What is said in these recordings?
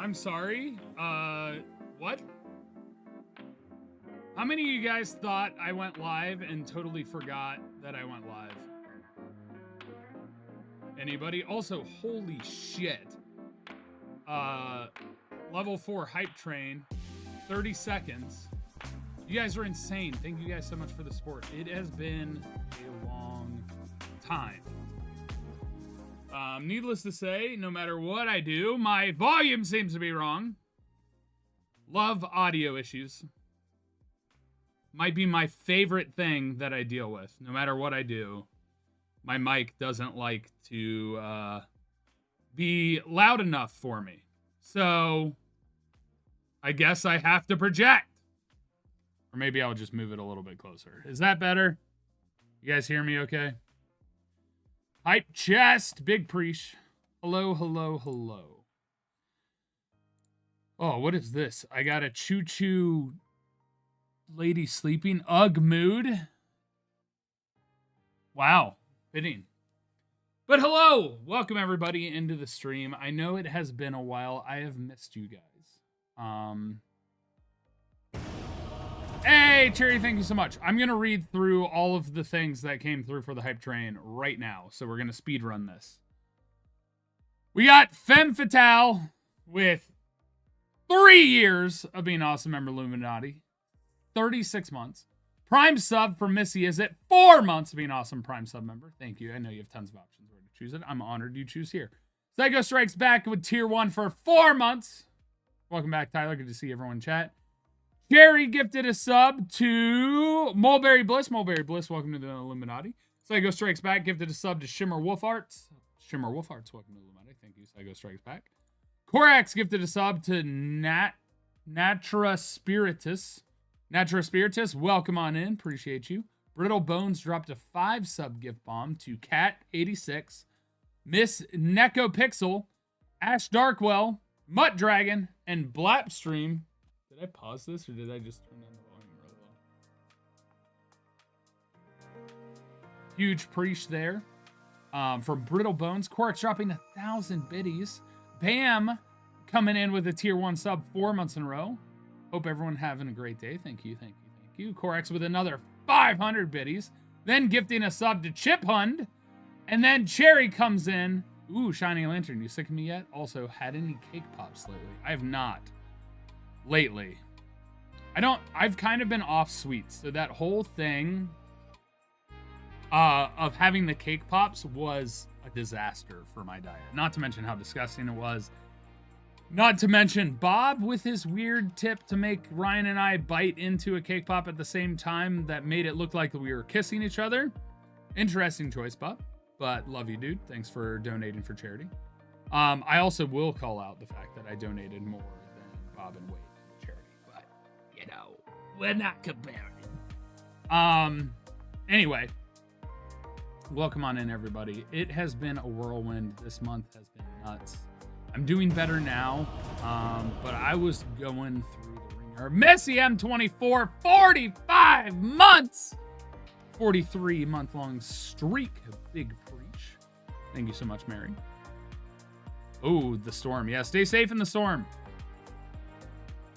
I'm sorry. What? How many of you guys thought I went live and totally forgot that I went live? Anybody? Also, holy shit. Level 4 hype train, 30 seconds. You guys are insane. Thank you guys so much for the support. It has been a long time. Needless to say, no matter what I do, my volume seems to be wrong. Love audio issues. Might be my favorite thing that I deal with. No matter what I do, my mic doesn't like to be loud enough for me. So, I guess I have to project. Or maybe I'll just move it a little bit closer. Is that better? You guys hear me okay? Hype chest, big preach. Hello, hello, hello. Oh, what is this? I got a choo-choo lady sleeping. Ugh mood. Wow, fitting. But hello, welcome everybody into the stream. I know it has been a while. I have missed you guys. Hey, Cherry, thank you so much. I'm going to read through all of the things that came through for the hype train right now. So we're going to speed run this. We got Femme Fatale with 3 years of being awesome member Illuminati. 36 months. Prime sub for Missy is at 4 months of being awesome Prime sub member. Thank you. I know you have tons of options where to choose it. I'm honored you choose here. Psycho Strikes back with tier 1 for 4 months. Welcome back, Tyler. Good to see everyone in chat. Jerry gifted a sub to Mulberry Bliss. Mulberry Bliss, welcome to the Illuminati. Psycho Strikes Back gifted a sub to Shimmer Wolf Arts. Shimmer Wolf Arts, welcome to the Illuminati. Thank you, Psycho Strikes Back. Korax gifted a sub to Natra Spiritus. Natra Spiritus, welcome on in. Appreciate you. Brittle Bones dropped a 5 sub gift bomb to Cat86. Miss Neko Pixel. Ash Darkwell. Mutt Dragon. And Blapstream. Did I pause this or did I just turn down the volume really low? Huge preach there. From Brittle Bones. Quartz dropping 1,000 biddies. Bam coming in with a tier 1 sub 4 months in a row. Hope everyone having a great day. Thank you, thank you, thank you. Corex with another 500 biddies. Then gifting a sub to Chip Hund. And then Cherry comes in. Ooh, Shining Lantern. You sick of me yet? Also, had any cake pops lately? I have not. Lately. I've kind of been off sweets. So that whole thing of having the cake pops was a disaster for my diet. Not to mention how disgusting it was. Not to mention Bob with his weird tip to make Ryan and I bite into a cake pop at the same time that made it look like we were kissing each other. Interesting choice, Bob. But love you, dude. Thanks for donating for charity. I also will call out the fact that I donated more than Bob and Wade in charity. But, you know, we're not comparing. Anyway. Welcome on in, everybody. It has been a whirlwind. This month has been nuts. I'm doing better now, but I was going through the ringer. Messy M24, 45 months! 43-month-long streak. Big preach. Thank you so much, Mary. Oh, the storm. Yeah, stay safe in the storm.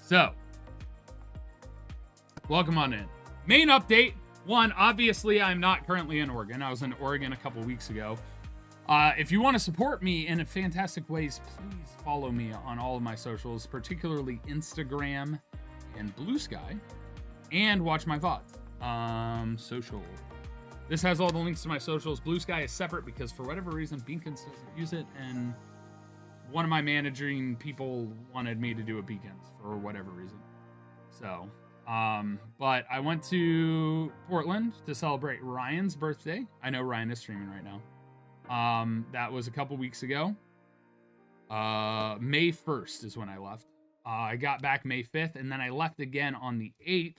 So, welcome on in. Main update. One, obviously, I'm not currently in Oregon. I was in Oregon a couple weeks ago. If you want to support me in fantastic ways, please follow me on all of my socials, particularly Instagram and Blue Sky, and watch my VOD. Social. This has all the links to my socials. Blue Sky is separate because for whatever reason, Beacons doesn't use it, and one of my managing people wanted me to do a Beacons for whatever reason. So, but I went to Portland to celebrate Ryan's birthday. I know Ryan is streaming right now. That was a couple weeks ago. May 1st is when I left. I got back May 5th, and then I left again on the 8th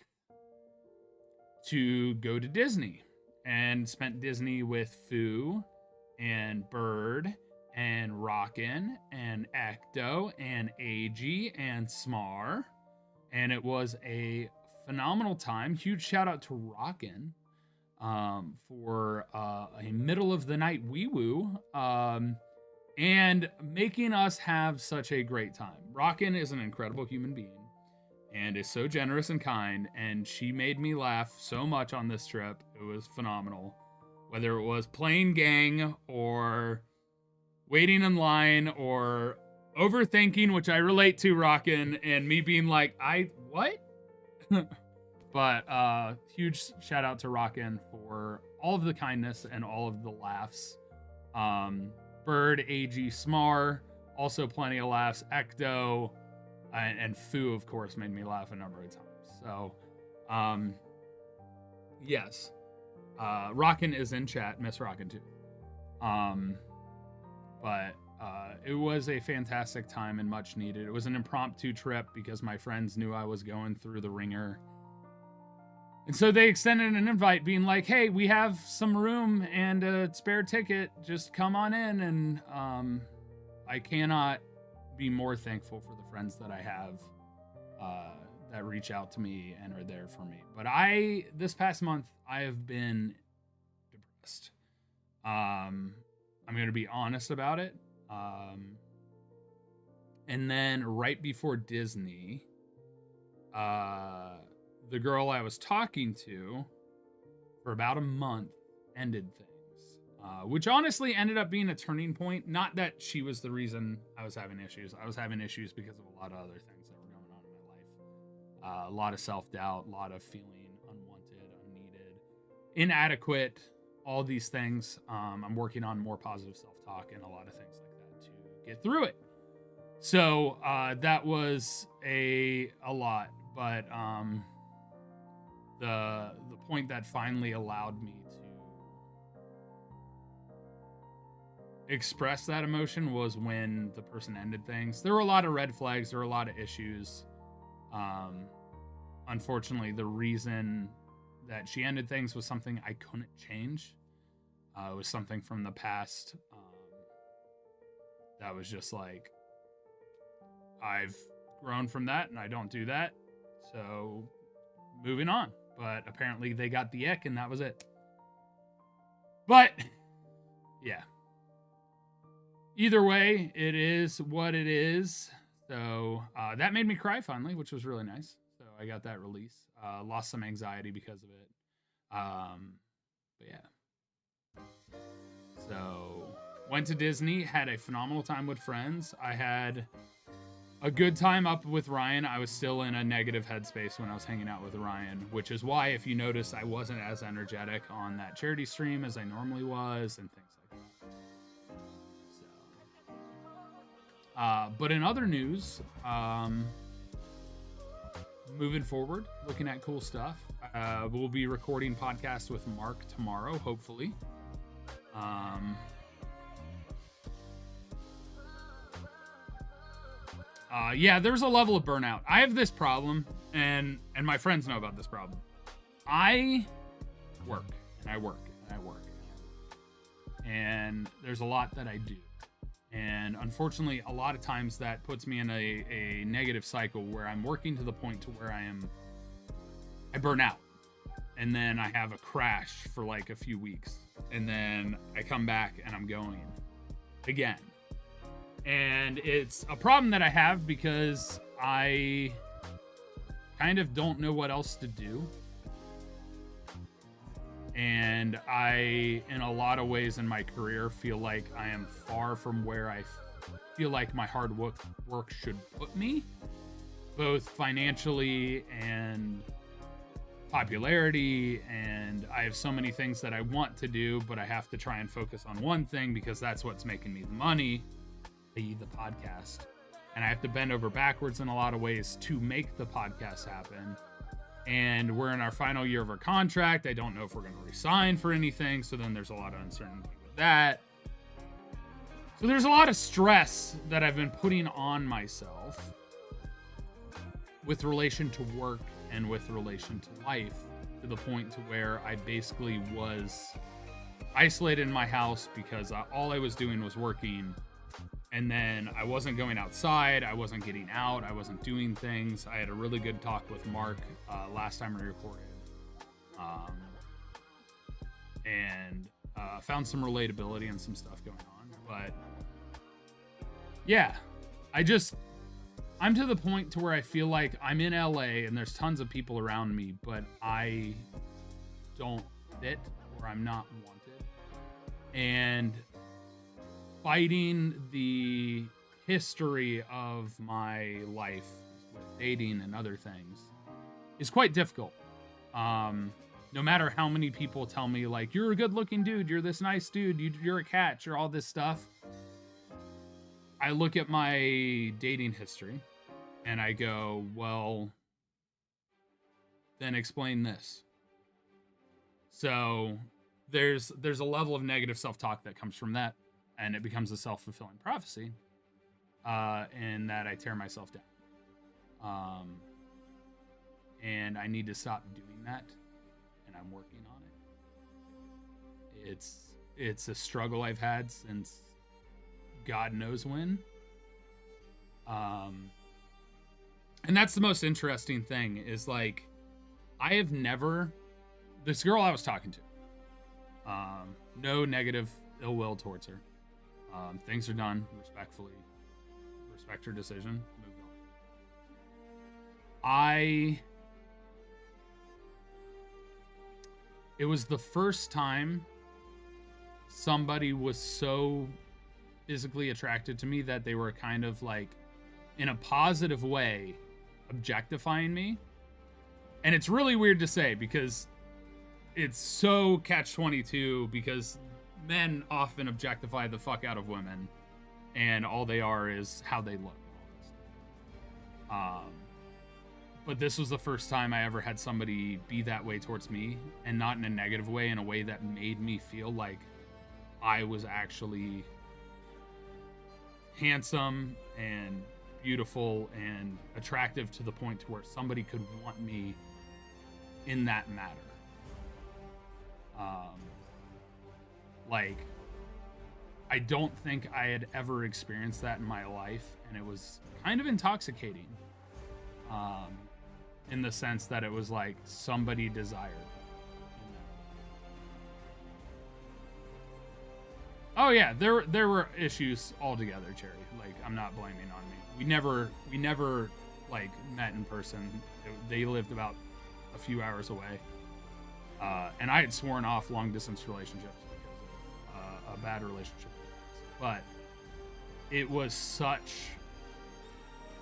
to go to Disney and spent Disney with Foo and Bird and Rockin' and Ecto and AG and Smar. And it was a phenomenal time. Huge shout out to Rockin' for a middle of the night wee woo. and making us have such a great time. Rockin' is an incredible human being and is so generous and kind, and she made me laugh so much on this trip. It was phenomenal. Whether it was playing gang or waiting in line or overthinking, which I relate to, Rockin', and me being like, what? But huge shout out to Rockin' for all of the kindness and all of the laughs. Bird, AG, Smar, also plenty of laughs. Ecto, and Fu, of course, made me laugh a number of times. So, yes. Rockin' is in chat. Miss Rockin' too. But it was a fantastic time and much needed. It was an impromptu trip because my friends knew I was going through the ringer. And so they extended an invite being like, hey, we have some room and a spare ticket. Just come on in. And I cannot be more thankful for the friends that I have that reach out to me and are there for me. But this past month, I have been depressed. I'm going to be honest about it. And then right before Disney, the girl I was talking to for about a month ended things, which honestly ended up being a turning point. Not that she was the reason I was having issues. I was having issues because of a lot of other things that were going on in my life. A lot of self-doubt, a lot of feeling unwanted, unneeded, inadequate, all these things. I'm working on more positive self-talk and a lot of things like that to get through it. So that was a lot, but the point that finally allowed me to express that emotion was when the person ended things. There were a lot of red flags. There were a lot of issues. Unfortunately, the reason that she ended things was something I couldn't change. It was something from the past that was just like, I've grown from that and I don't do that. So moving on. But apparently they got the ick and that was it. But yeah. Either way, it is what it is. So that made me cry finally, which was really nice. So I got that release. Lost some anxiety because of it. But yeah. So went to Disney, had a phenomenal time with friends. I had a good time up with Ryan. I was still in a negative headspace when I was hanging out with Ryan, which is why, if you notice, I wasn't as energetic on that charity stream as I normally was and things like that. So, but in other news, moving forward, looking at cool stuff. We'll be recording podcasts with Mark tomorrow, hopefully. Yeah, there's a level of burnout. I have this problem, and my friends know about this problem. I work, and I work, and I work. And there's a lot that I do. And unfortunately, a lot of times that puts me in a negative cycle where I'm working to the point to where I burn out. And then I have a crash for like a few weeks. And then I come back and I'm going again. And it's a problem that I have because I kind of don't know what else to do. And I, in a lot of ways in my career, feel like I am far from where I feel like my hard work should put me, both financially and popularity. And I have so many things that I want to do, but I have to try and focus on one thing because that's what's making me the money, the podcast. And I have to bend over backwards in a lot of ways to make the podcast happen. And we're in our final year of our contract. I don't know if we're going to resign for anything. So then there's a lot of uncertainty with that. So there's a lot of stress that I've been putting on myself with relation to work and with relation to life, to the point to where I basically was isolated in my house because all I was doing was working. And then I wasn't going outside. I wasn't getting out. I wasn't doing things. I had a really good talk with Mark last time we recorded. And found some relatability and some stuff going on. But yeah, I'm to the point to where I feel like I'm in LA and there's tons of people around me, but I don't fit or I'm not wanted. And fighting the history of my life with dating and other things is quite difficult. No matter how many people tell me, like, you're a good looking dude, you're this nice dude, you're a catch, you're all this stuff. I look at my dating history and I go, well, then explain this. So there's a level of negative self-talk that comes from that, and it becomes a self-fulfilling prophecy, in that I tear myself down. And I need to stop doing that, and I'm working on it. It's a struggle I've had since God knows when. And that's the most interesting thing is, like, I have never, this girl I was talking to, no negative ill will towards her. Things are done respectfully. Respect her decision. Move on. It was the first time somebody was so physically attracted to me that they were kind of like, in a positive way, objectifying me. And it's really weird to say because it's so catch-22 because men often objectify the fuck out of women and all they are is how they look. But this was the first time I ever had somebody be that way towards me, and not in a negative way, in a way that made me feel like I was actually handsome and beautiful and attractive to the point to where somebody could want me in that matter. Like, I don't think I had ever experienced that in my life, and it was kind of intoxicating. In the sense that it was like somebody desired. Oh yeah, there were issues altogether, Cherry. Like, I'm not blaming on me. We never like met in person. They lived about a few hours away, and I had sworn off long distance relationships because of a bad relationship. But it was such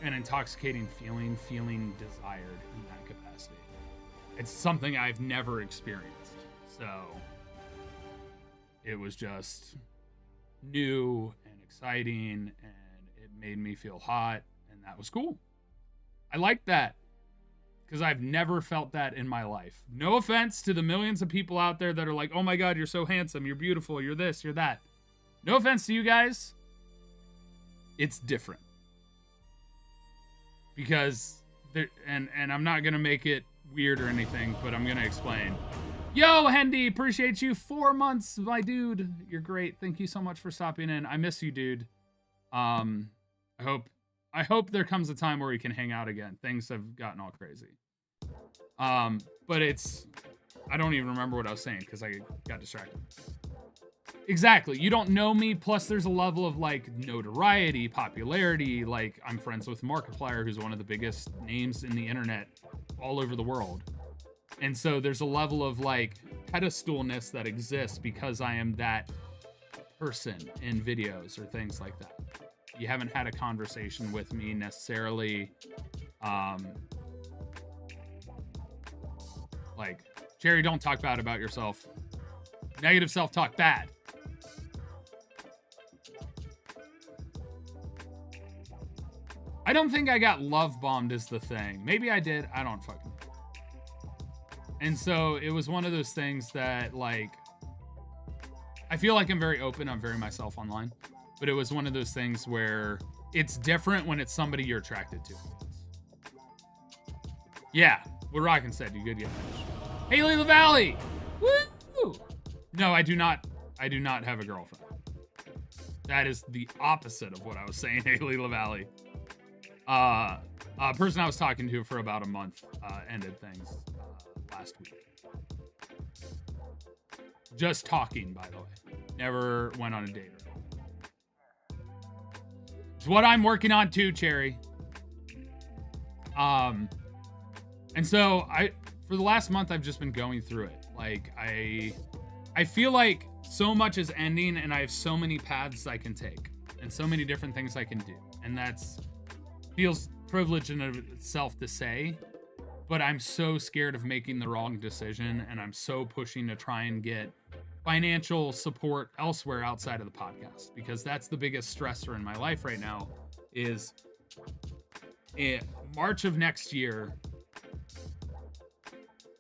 an intoxicating feeling desired in that capacity. It's something I've never experienced. So it was just new and exciting, and it made me feel hot, and that was cool. I liked that because I've never felt that in my life. No offense to the millions of people out there that are like, oh my God, you're so handsome, you're beautiful, you're this, you're that. No offense to you guys. It's different. Because there, and I'm not gonna make it weird or anything, but I'm gonna explain. Yo, Hendy, appreciate you. 4 months, my dude. You're great. Thank you so much for stopping in. I miss you, dude. I hope there comes a time where we can hang out again. Things have gotten all crazy. But I don't even remember what I was saying because I got distracted. Exactly. You don't know me. Plus, there's a level of like notoriety, popularity. Like, I'm friends with Markiplier, who's one of the biggest names in the internet all over the world. And so there's a level of like pedestalness that exists because I am that person in videos or things like that. You haven't had a conversation with me necessarily. Like, Jerry, don't talk bad about yourself. Negative self-talk, bad. I don't think I got love bombed is the thing. Maybe I did. I don't fucking know. And so it was one of those things that, like, I feel like I'm very open. I'm very myself online. But it was one of those things where it's different when it's somebody you're attracted to. Yeah. What Rockin' said. You good? Get finished. Haley LaValle. Woo! No, I do not have a girlfriend. That is the opposite of what I was saying, Haley LaValle. Person I was talking to for about a month ended things last week. Just talking, by the way. Never went on a date. It's what I'm working on too, Cherry. And so for the last month, I've just been going through it. Like, I feel like so much is ending and I have so many paths I can take and so many different things I can do. And feels privileged in of itself to say, but I'm so scared of making the wrong decision. And I'm so pushing to try and get financial support elsewhere outside of the podcast, because that's the biggest stressor in my life right now. Is in March of next year,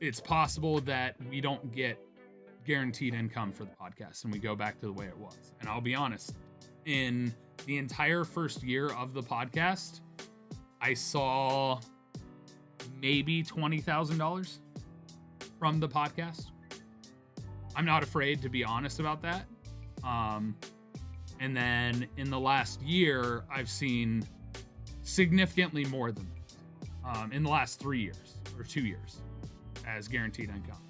it's possible that we don't get guaranteed income for the podcast and we go back to the way it was. And I'll be honest, in the entire first year of the podcast, I saw maybe $20,000 from the podcast. I'm not afraid to be honest about that. And then in the last year, I've seen significantly more than that, in the last 3 years or 2 years as guaranteed income.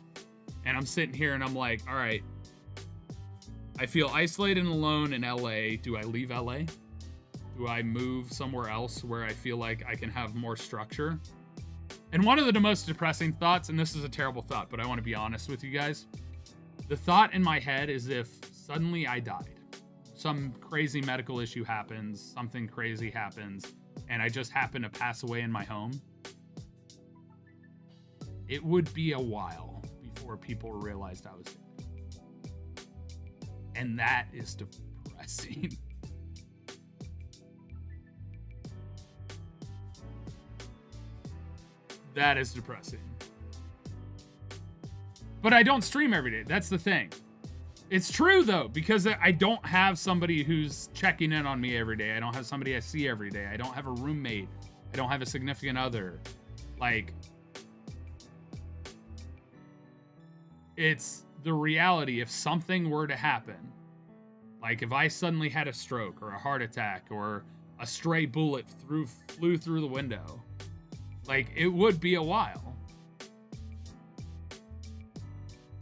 And I'm sitting here and I'm like, all right, I feel isolated and alone in LA. Do I leave LA? Do I move somewhere else where I feel like I can have more structure? And one of the most depressing thoughts, and this is a terrible thought, but I want to be honest with you guys. The thought in my head is if suddenly I died, some crazy medical issue happens, something crazy happens, and I just happen to pass away in my home, it would be a while before people realized I was dead. And that is depressing. That is depressing. But I don't stream every day. That's the thing. It's true, though, because I don't have somebody who's checking in on me every day. I don't have somebody I see every day. I don't have a roommate. I don't have a significant other. Like, it's the reality. If something were to happen, like if I suddenly had a stroke or a heart attack or a stray bullet flew through the window, like, it would be a while.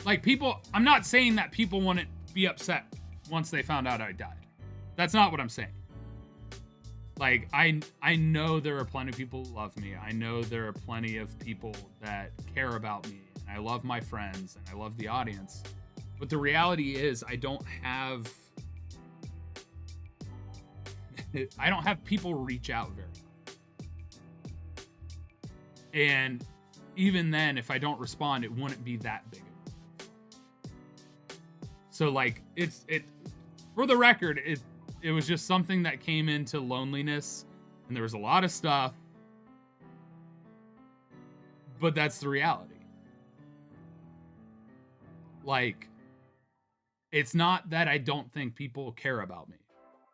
Like, I'm not saying that people wouldn't be upset once they found out I died. That's not what I'm saying. Like, I know there are plenty of people who love me. I know there are plenty of people that care about me. And I love my friends and I love the audience. But the reality is I don't have people reach out very much. And even then, if I don't respond, it wouldn't be that big. So, like, for the record, it was just something that came into lonliness, and there was a lot of stuff, but that's the reality. Like, it's not that I don't think people care about me.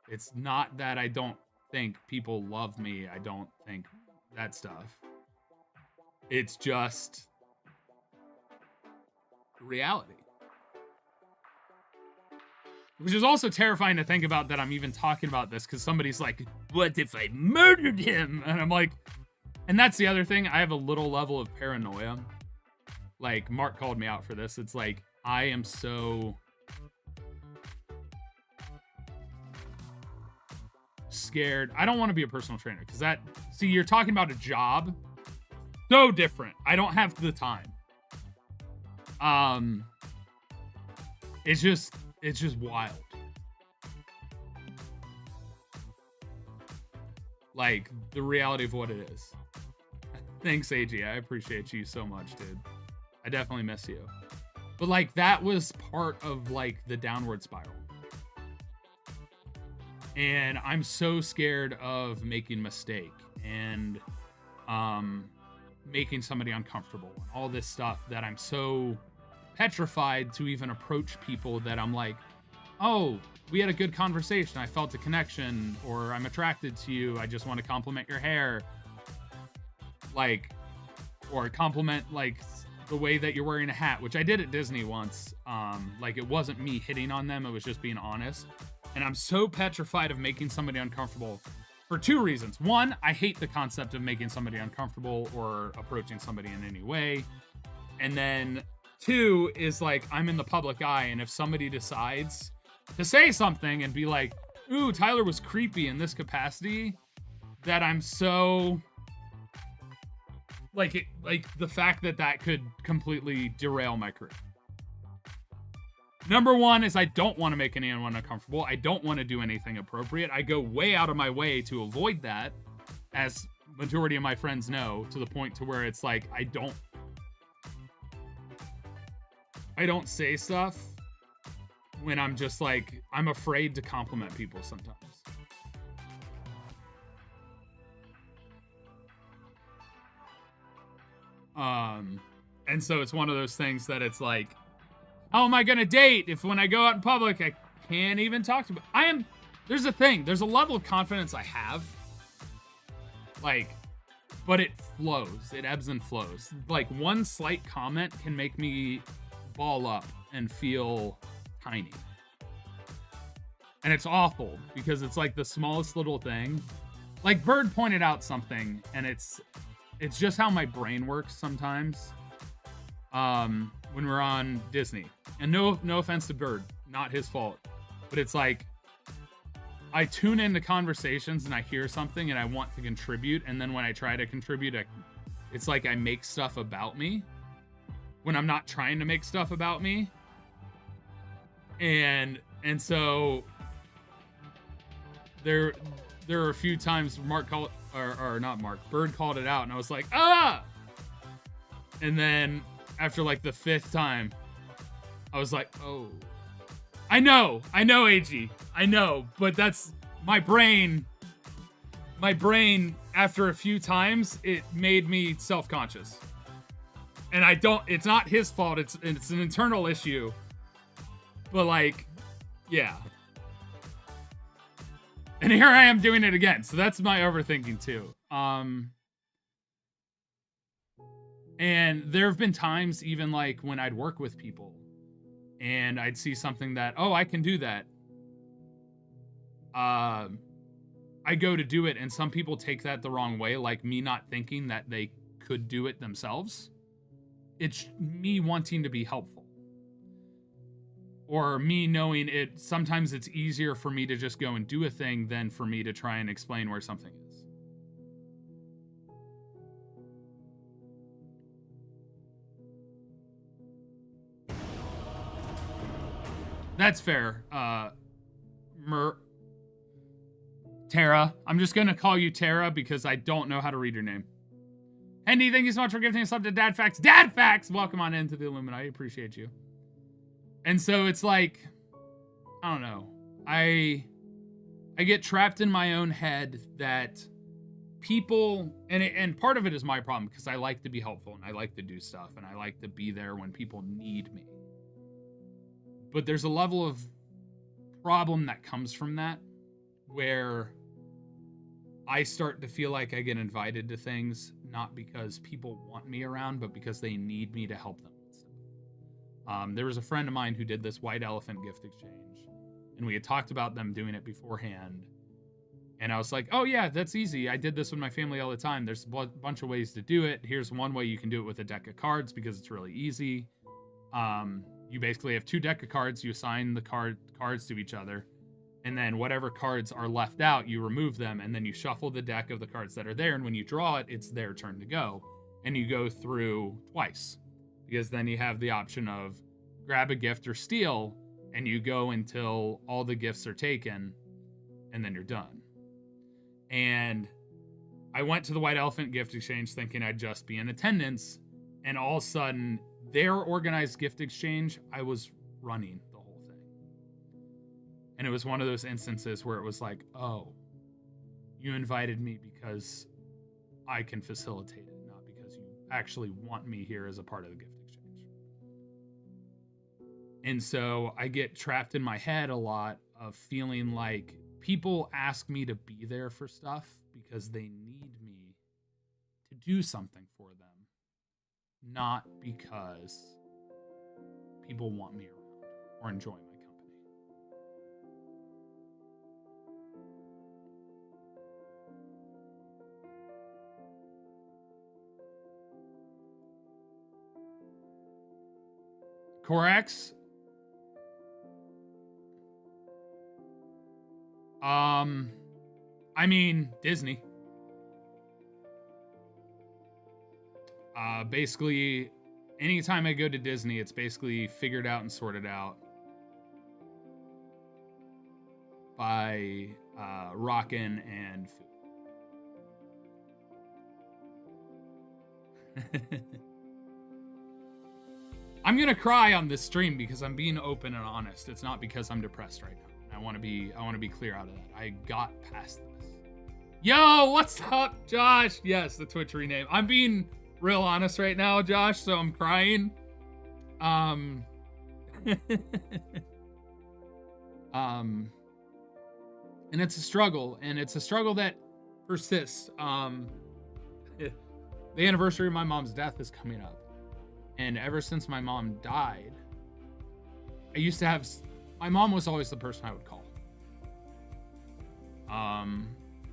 It's not that I don't think people love me. I don't think that stuff. It's just reality. Which is also terrifying to think about, that I'm even talking about this, because somebody's like, what if I murdered him? And I'm like, and that's the other thing. I have a little level of paranoia. Like, Mark called me out for this. It's like, I am so scared. I don't want to be a personal trainer, because see, you're talking about a job. So different. I don't have the time. It's just wild. Like, the reality of what it is. Thanks, AG. I appreciate you so much, dude. I definitely miss you. But, like, that was part of, like, the downward spiral. And I'm so scared of making a mistake and making somebody uncomfortable and all this stuff, that I'm so petrified to even approach people that I'm like, oh, we had a good conversation, I felt a connection, or I'm attracted to you, I just want to compliment your hair, like, or compliment, like, the way that you're wearing a hat, which I did at Disney once. Like, it wasn't me hitting on them, it was just being honest. And I'm so petrified of making somebody uncomfortable for two reasons. One, I hate the concept of making somebody uncomfortable or approaching somebody in any way. And then two is, like, I'm in the public eye, and if somebody decides to say something and be like, ooh, Tyler was creepy in this capacity that I'm so like the fact that could completely derail my career. Number one is I don't want to make anyone uncomfortable. I don't want to do anything appropriate. I go way out of my way to avoid that, as majority of my friends know, to the point to where it's like I don't say stuff when I'm just like, I'm afraid to compliment people sometimes. And so it's one of those things that it's like, how am I going to date if when I go out in public, I can't even talk to them? There's a thing. There's a level of confidence I have. Like, but it flows. It ebbs and flows. Like, one slight comment can make me ball up and feel tiny. And it's awful because it's like the smallest little thing. Like, Bird pointed out something, and it's just how my brain works sometimes. When we're on Disney, and no offense to Bird, not his fault, but it's like I tune into conversations and I hear something and I want to contribute, and then when I try to contribute, it's like I make stuff about me when I'm not trying to make stuff about me, and so there are a few times Mark called or not Mark, Bird called it out, and I was like, ah, and then after like the 5th time, I was like, oh, I know, AG, I know, but that's my brain. My brain, after a few times, it made me self-conscious. And it's not his fault, it's an internal issue. But like, yeah. And here I am doing it again, so that's my overthinking too. And there have been times even like when I'd work with people and I'd see something that, oh, I can do that. I go to do it and some people take that the wrong way, like me not thinking that they could do it themselves. It's me wanting to be helpful. Or me knowing it, sometimes it's easier for me to just go and do a thing than for me to try and explain where something is. That's fair. Tara. I'm just going to call you Tara because I don't know how to read your name. Hendy, thank you so much for gifting us up to Dad Facts. Dad Facts! Welcome on into the Illuminati. Appreciate you. And so it's like, I don't know. I get trapped in my own head that people, and part of it is my problem because I like to be helpful and I like to do stuff and I like to be there when people need me. But there's a level of problem that comes from that where I start to feel like I get invited to things not because people want me around, but because they need me to help them with stuff. There was a friend of mine who did this white elephant gift exchange, and we had talked about them doing it beforehand. And I was like, oh yeah, that's easy. I did this with my family all the time. There's a bunch of ways to do it. Here's one way you can do it with a deck of cards because it's really easy. You basically have 2 deck of cards. You assign the cards to each other. And then whatever cards are left out, you remove them. And then you shuffle the deck of the cards that are there. And when you draw it, it's their turn to go. And you go through twice. Because then you have the option of grab a gift or steal. And you go until all the gifts are taken. And then you're done. And I went to the White Elephant gift exchange thinking I'd just be in attendance. And all of a sudden, their organized gift exchange, I was running the whole thing. And it was one of those instances where it was like, oh, you invited me because I can facilitate it, not because you actually want me here as a part of the gift exchange. And so I get trapped in my head a lot of feeling like people ask me to be there for stuff because they need me to do something for them. Not because people want me around or enjoy my company. Corax? I mean, Disney. Basically, anytime I go to Disney, it's basically figured out and sorted out by rockin' and food. I'm gonna cry on this stream because I'm being open and honest. It's not because I'm depressed right now. I want to be clear out of that. I got past this. Yo, what's up, Josh? Yes, the Twitch rename. I'm being real honest right now, Josh, so I'm crying. And it's a struggle, and it's a struggle that persists. The anniversary of my mom's death is coming up. And ever since my mom died, I used to have... My mom was always the person I would call.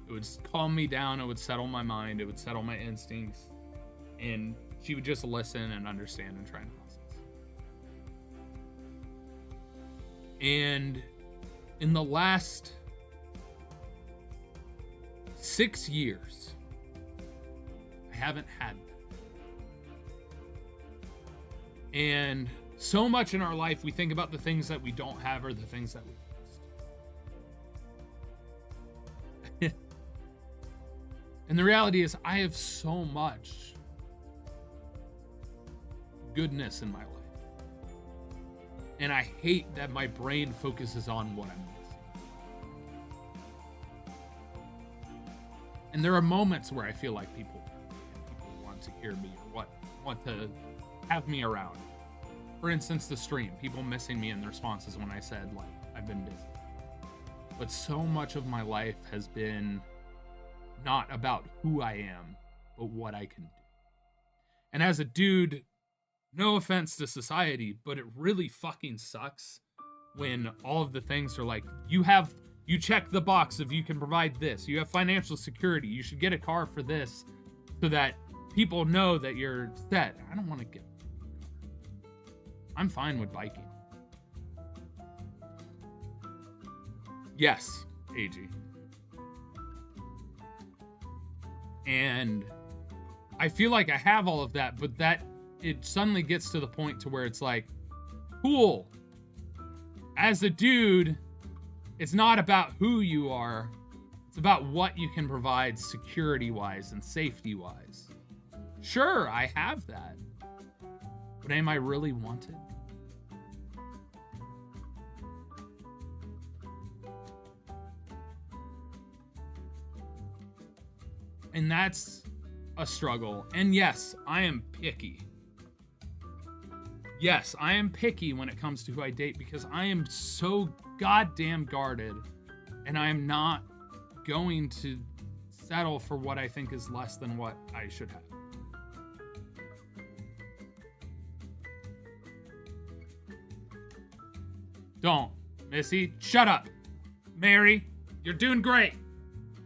It would calm me down. It would settle my mind. It would settle my instincts. And she would just listen and understand and try and process. And in the last 6 years, I haven't had that. And so much in our life, we think about the things that we don't have or the things that we lost. And the reality is, I have so much goodness in my life. And I hate that my brain focuses on what I'm missing. And there are moments where I feel like people want to hear me or want to have me around. For instance, the stream, people missing me in the responses when I said, like, I've been busy. But so much of my life has been not about who I am, but what I can do. And as a dude, no offense to society, but it really fucking sucks when all of the things are like, you check the box of you can provide this, you have financial security, you should get a car for this, so that people know that you're set. I don't want to get... I'm fine with biking. Yes, AG. And I feel like I have all of that, but that it suddenly gets to the point to where it's like, cool. As a dude, it's not about who you are. It's about what you can provide security-wise and safety-wise. Sure, I have that. But am I really wanted? And that's a struggle. And yes, I am picky. Yes, I am picky when it comes to who I date because I am so goddamn guarded. And I am not going to settle for what I think is less than what I should have. Don't. Missy, shut up. Mary, you're doing great.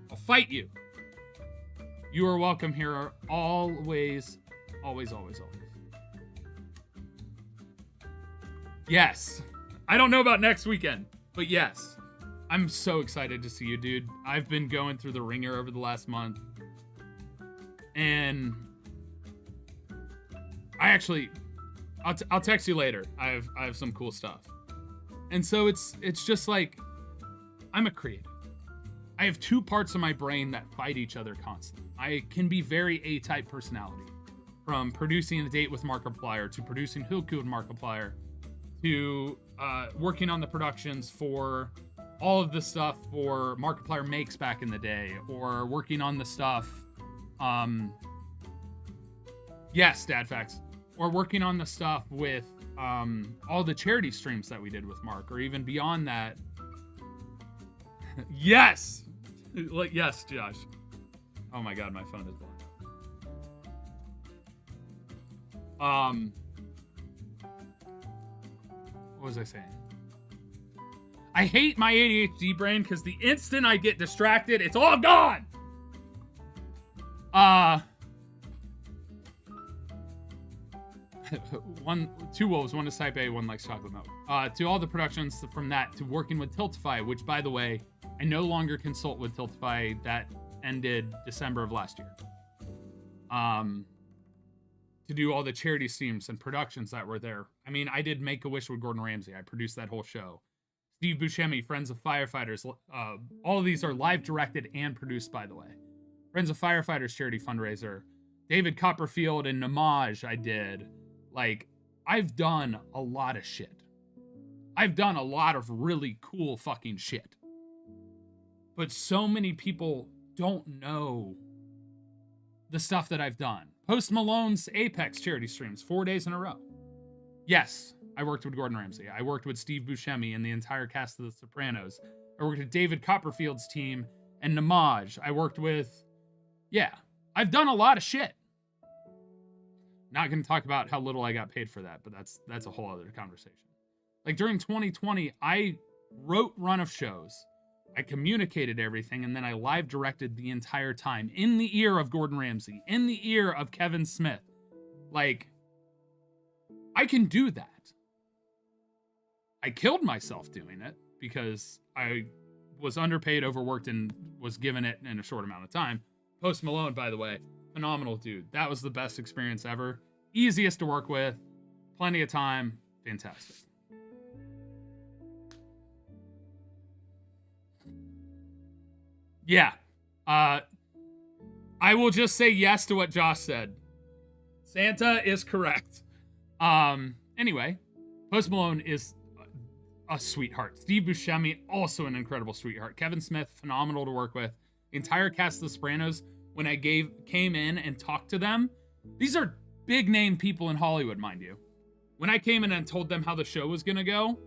I'll fight you. You are welcome here always, always, always, always. Yes. I don't know about next weekend, but yes. I'm so excited to see you, dude. I've been going through the ringer over the last month. And I'll text you later. I have some cool stuff. And so it's just like, I'm a creative. I have two parts of my brain that fight each other constantly. I can be very A-type personality. From producing a date with Markiplier, to producing Hilku with Markiplier, to working on the productions for all of the stuff for Markiplier Makes back in the day, or working on the stuff, yes, Dad Facts, or working on the stuff with all the charity streams that we did with Mark, or even beyond that. Yes! Yes, Josh. Oh my god, my phone is blowing up. What was I saying? I hate my ADHD brain because the instant I get distracted, it's all gone! Two wolves, one is type A, one likes chocolate milk. To all the productions from that, to working with Tiltify, which, by the way, I no longer consult with Tiltify. That ended December of last year. To do all the charity streams and productions that were there. I mean, I did Make-A-Wish with Gordon Ramsay. I produced that whole show. Steve Buscemi, Friends of Firefighters. All of these are live directed and produced, by the way. Friends of Firefighters charity fundraiser. David Copperfield and Namaj I did. Like, I've done a lot of shit. I've done a lot of really cool fucking shit. But so many people don't know the stuff that I've done. Post Malone's Apex charity streams 4 days in a row. Yes, I worked with Gordon Ramsay. I worked with Steve Buscemi and the entire cast of The Sopranos. I worked with David Copperfield's team and Namaj. I worked with... Yeah, I've done a lot of shit. Not going to talk about how little I got paid for that, but that's a whole other conversation. Like, during 2020, I wrote run of shows. I communicated everything, and then I live directed the entire time in the ear of Gordon Ramsay, in the ear of Kevin Smith. Like, I can do that. I killed myself doing it because I was underpaid, overworked, and was given it in a short amount of time. Post Malone, by the way, phenomenal dude. That was the best experience ever. Easiest to work with. Plenty of time. Fantastic. Yeah. I will just say yes to what Josh said. Santa is correct. Anyway, Post Malone is a sweetheart. Steve Buscemi, also an incredible sweetheart. Kevin Smith, phenomenal to work with. The entire cast of The Sopranos, when I came in and talked to them, these are big name people in Hollywood, mind you. When I came in and told them how the show was gonna go,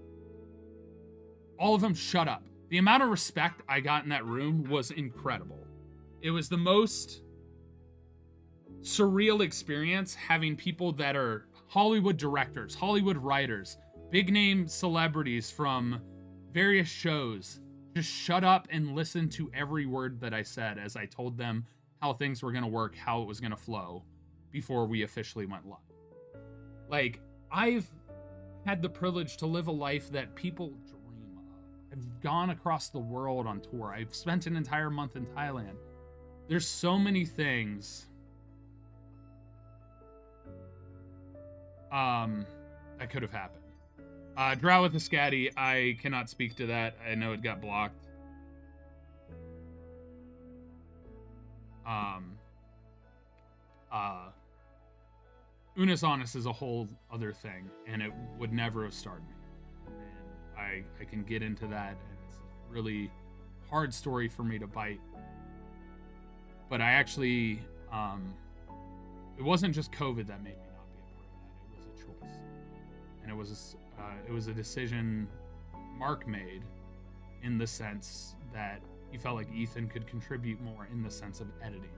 all of them shut up. The amount of respect I got in that room was incredible. It was the most surreal experience having people that are Hollywood directors, Hollywood writers, big name celebrities from various shows just shut up and listen to every word that I said as I told them how things were going to work, how it was going to flow before we officially went live. Like, I've had the privilege to live a life that people dream of. I've gone across the world on tour. I've spent an entire month in Thailand. There's so many things that could have happened. Drow with the Scatty, I cannot speak to that. I know it got blocked. Unis Honest is a whole other thing, and it would never have started me. And I can get into that, and it's a really hard story for me to bite. But I actually, it wasn't just COVID that made me not be a part of that. It was a choice. And it was a decision Mark made in the sense that he felt like Ethan could contribute more in the sense of editing.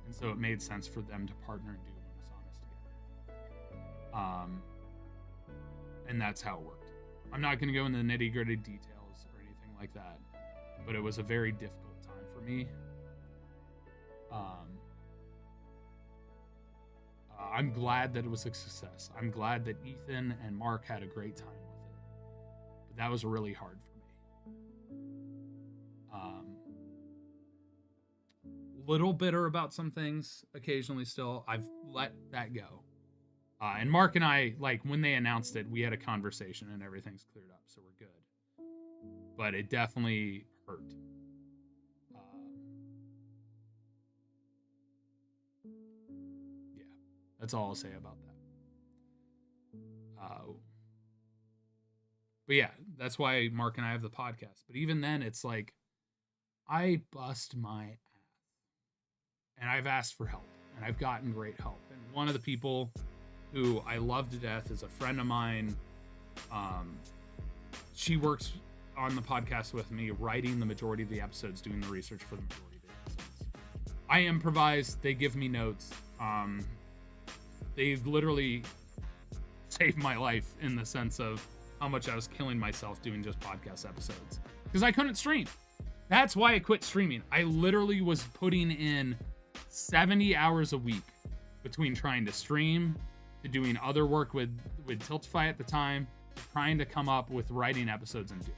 And so it made sense for them to partner and do Unis Honest together. And that's how it worked. I'm not going to go into the nitty-gritty details or anything like that, but it was a very difficult time for me. I'm glad that it was a success. I'm glad that Ethan and Mark had a great time with it. But that was really hard for me. Little bitter about some things occasionally still. I've let that go. And Mark and I, like, when they announced it, we had a conversation and everything's cleared up, so we're good. But it definitely hurt. That's all I'll say about that. But yeah, that's why Mark and I have the podcast. But even then, it's like, I bust my ass. And I've asked for help. And I've gotten great help. And one of the people who I love to death is a friend of mine. She works on the podcast with me, writing the majority of the episodes, doing the research for the majority of the episodes. I improvise. They give me notes. They literally saved my life in the sense of how much I was killing myself doing just podcast episodes because I couldn't stream. That's why I quit streaming. I literally was putting in 70 hours a week between trying to stream, to doing other work with Tiltify at the time, to trying to come up with writing episodes and do.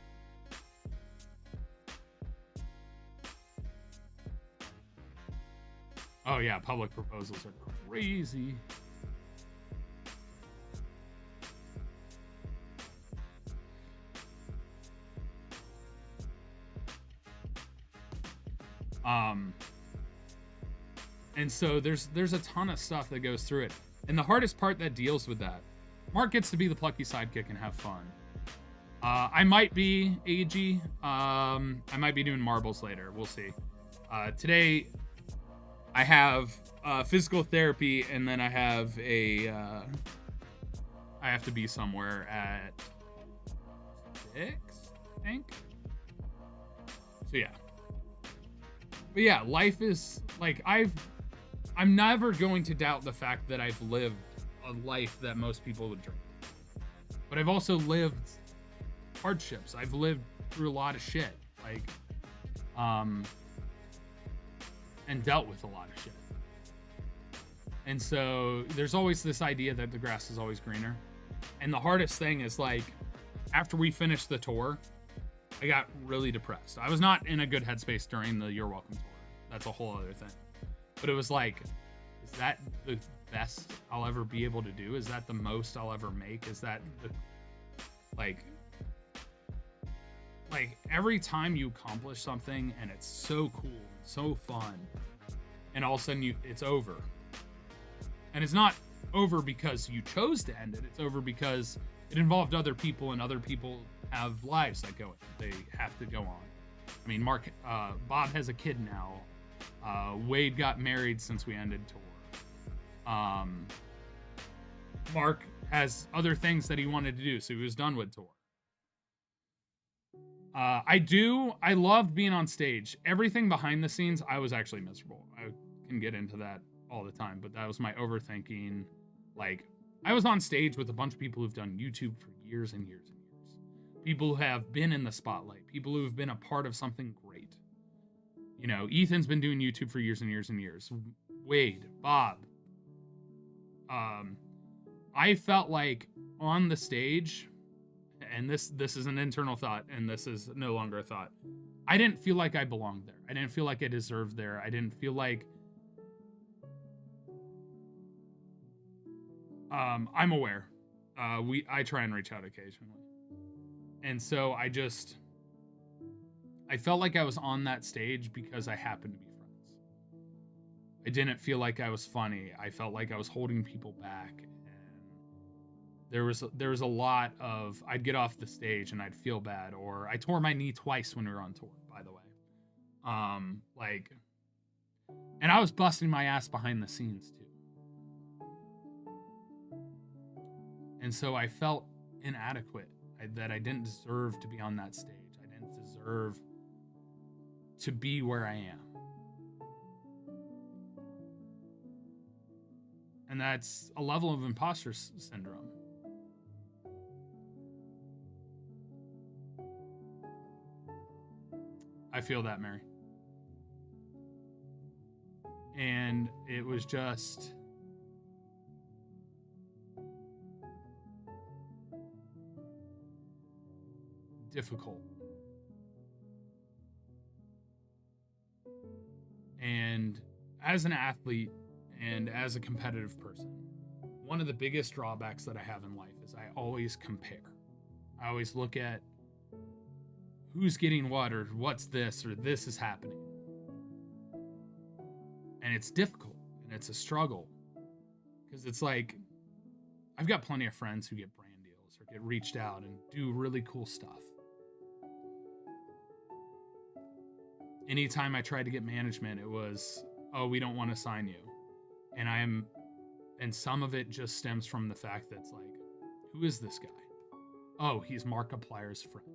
Oh yeah, public proposals are crazy. And so there's a ton of stuff that goes through it. And the hardest part that deals with that, Mark gets to be the plucky sidekick and have fun. I might be AG. I might be doing marbles later. We'll see. Today, I have physical therapy, and then I have I have to be somewhere at 6, I think. So yeah. But yeah, life is like I'm never going to doubt the fact that I've lived a life that most people would dream. But I've also lived hardships. I've lived through a lot of shit. Like, and dealt with a lot of shit. And so there's always this idea that the grass is always greener. And the hardest thing is, like, after we finished the tour, I got really depressed. I was not in a good headspace during the You're Welcome tour. That's a whole other thing. But it was like, is that the best I'll ever be able to do? Is that the most I'll ever make? Is that the, like every time you accomplish something and it's so cool, so fun, and all of a sudden it's over. And it's not over because you chose to end it. It's over because it involved other people, and other people have lives that they have to go on. I mean, Bob has a kid now. Wade got married since we ended tour. Mark has other things that he wanted to do, so he was done with tour. I loved being on stage. Everything behind the scenes, I was actually miserable. I can get into that all the time, but that was my overthinking. Like, I was on stage with a bunch of people who've done YouTube for years and years and years. People who have been in the spotlight. People who have been a part of something great. You know, Ethan's been doing YouTube for years and years and years. Wade, Bob. I felt like on the stage, and this is an internal thought, and this is no longer a thought. I didn't feel like I belonged there. I didn't feel like I deserved there. I didn't feel like I'm aware. I try and reach out occasionally. And so I felt like I was on that stage because I happened to be friends. I didn't feel like I was funny. I felt like I was holding people back. And there was a lot of, I'd get off the stage and I'd feel bad, or I tore my knee twice when we were on tour, by the way. And I was busting my ass behind the scenes too. And so I felt inadequate, that I didn't deserve to be on that stage. I didn't deserve to be where I am. And that's a level of imposter syndrome. I feel that, Mary. And it was just difficult. And as an athlete and as a competitive person, one of the biggest drawbacks that I have in life is I always compare. I always look at who's getting what, or what's this, or this is happening. And it's difficult, and it's a struggle. Because it's like, I've got plenty of friends who get brand deals or get reached out and do really cool stuff. Anytime I tried to get management, it was, oh, we don't want to sign you. And some of it just stems from the fact that it's like, who is this guy? Oh, he's Markiplier's friend.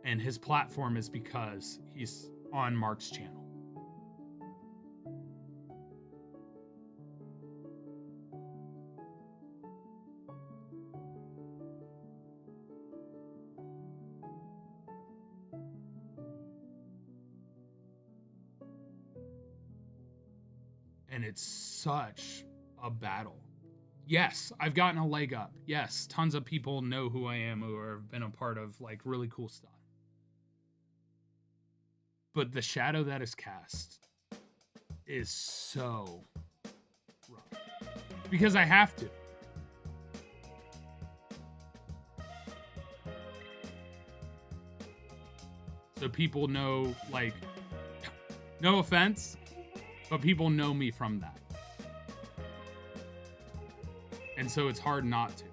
And his platform is because he's on Mark's channel. And it's such a battle. Yes, I've gotten a leg up. Yes, tons of people know who I am who have been a part of like really cool stuff. But the shadow that is cast is so rough. Because I have to. So people know, like, no offense, but people know me from that. And so it's hard not to.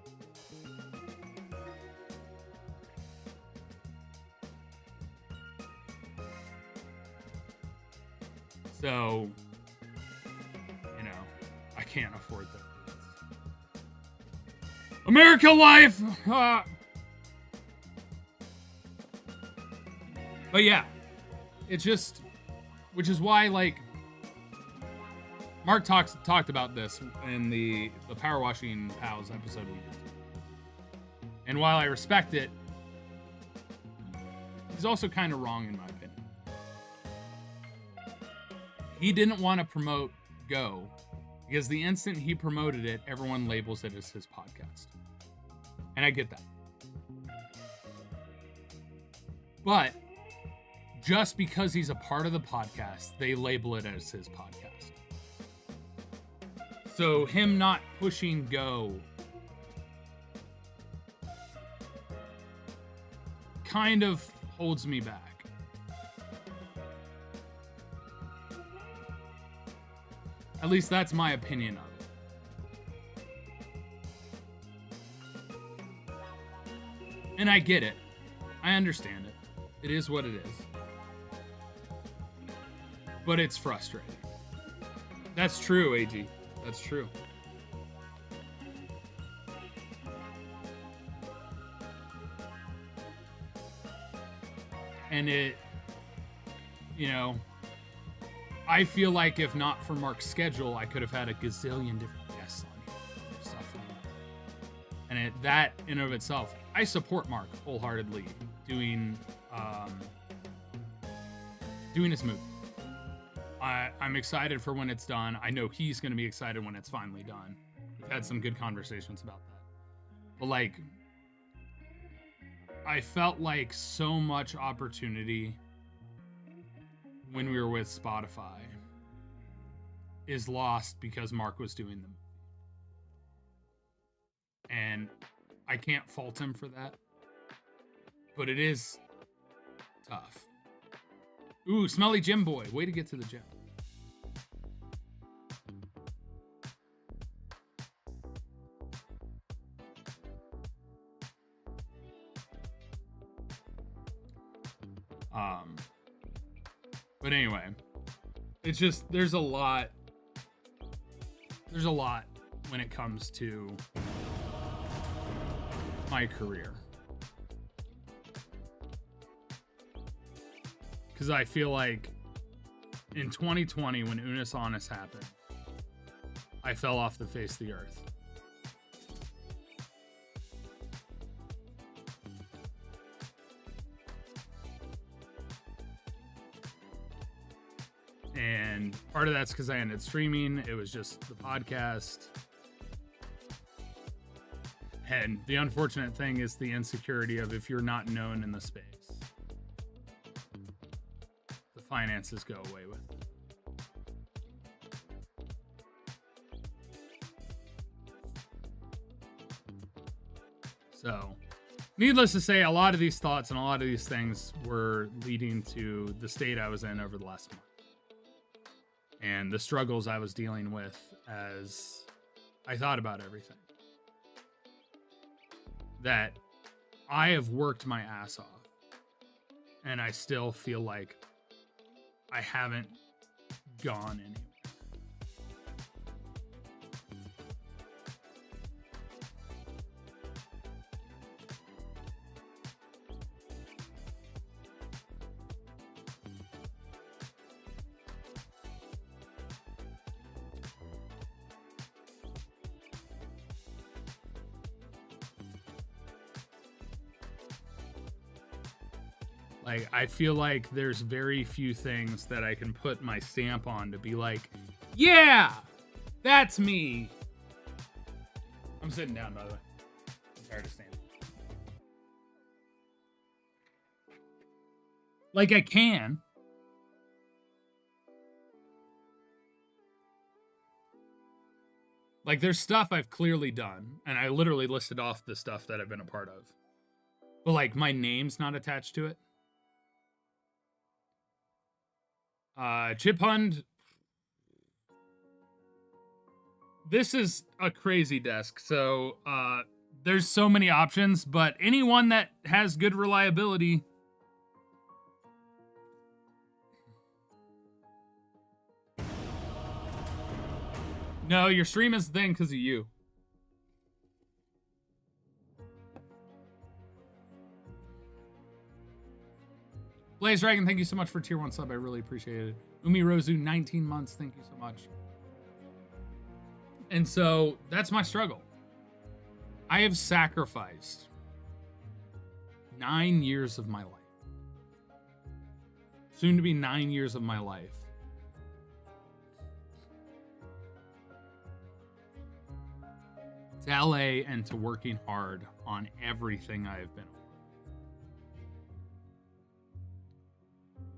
So, you know, I can't afford that. America life! But yeah, it's just, which is why, like, Mark talked about this in the Power Washing Pals episode we did. And while I respect it, he's also kind of wrong in my opinion. He didn't want to promote Go because the instant he promoted it, everyone labels it as his podcast. And I get that. But just because he's a part of the podcast, they label it as his podcast. So him not pushing Go kind of holds me back. At least that's my opinion of it. And I get it. I understand it. It is what it is. But it's frustrating. That's true, AG. That's true. And it, you know, I feel like if not for Mark's schedule, I could have had a gazillion different guests on here. Stuff like that. And that in and of itself, I support Mark wholeheartedly doing his movie. I'm excited for when it's done. I know he's going to be excited when it's finally done. We've had some good conversations about that. But, like, I felt like so much opportunity when we were with Spotify is lost because Mark was doing them. And I can't fault him for that. But it is tough. Ooh, Smelly Gym Boy. Way to get to the gym. But anyway, it's just, there's a lot when it comes to my career. Because I feel like in 2020, when Unus Annus happened, I fell off the face of the earth. And part of that's because I ended streaming. It was just the podcast. And the unfortunate thing is the insecurity of if you're not known in the space, the finances go away with it. So, needless to say, a lot of these thoughts and a lot of these things were leading to the state I was in over the last month. And the struggles I was dealing with as I thought about everything. That I have worked my ass off. And I still feel like I haven't gone anywhere. Like, I feel like there's very few things that I can put my stamp on to be like, yeah, that's me. I'm sitting down, by the way. I'm tired of standing. Like, I can, Like, there's stuff I've clearly done, and I literally listed off the stuff that I've been a part of. But, like, my name's not attached to it. Chip Hund. This is a crazy desk, so there's so many options, but anyone that has good reliability. No, your stream is the thing because of you. Blaze Dragon, thank you so much for tier 1 sub. I really appreciate it. Umi Rozu, 19 months. Thank you so much. And so that's my struggle. I have sacrificed 9 years of my life. Soon to be 9 years of my life. To LA and to working hard on everything I have been on.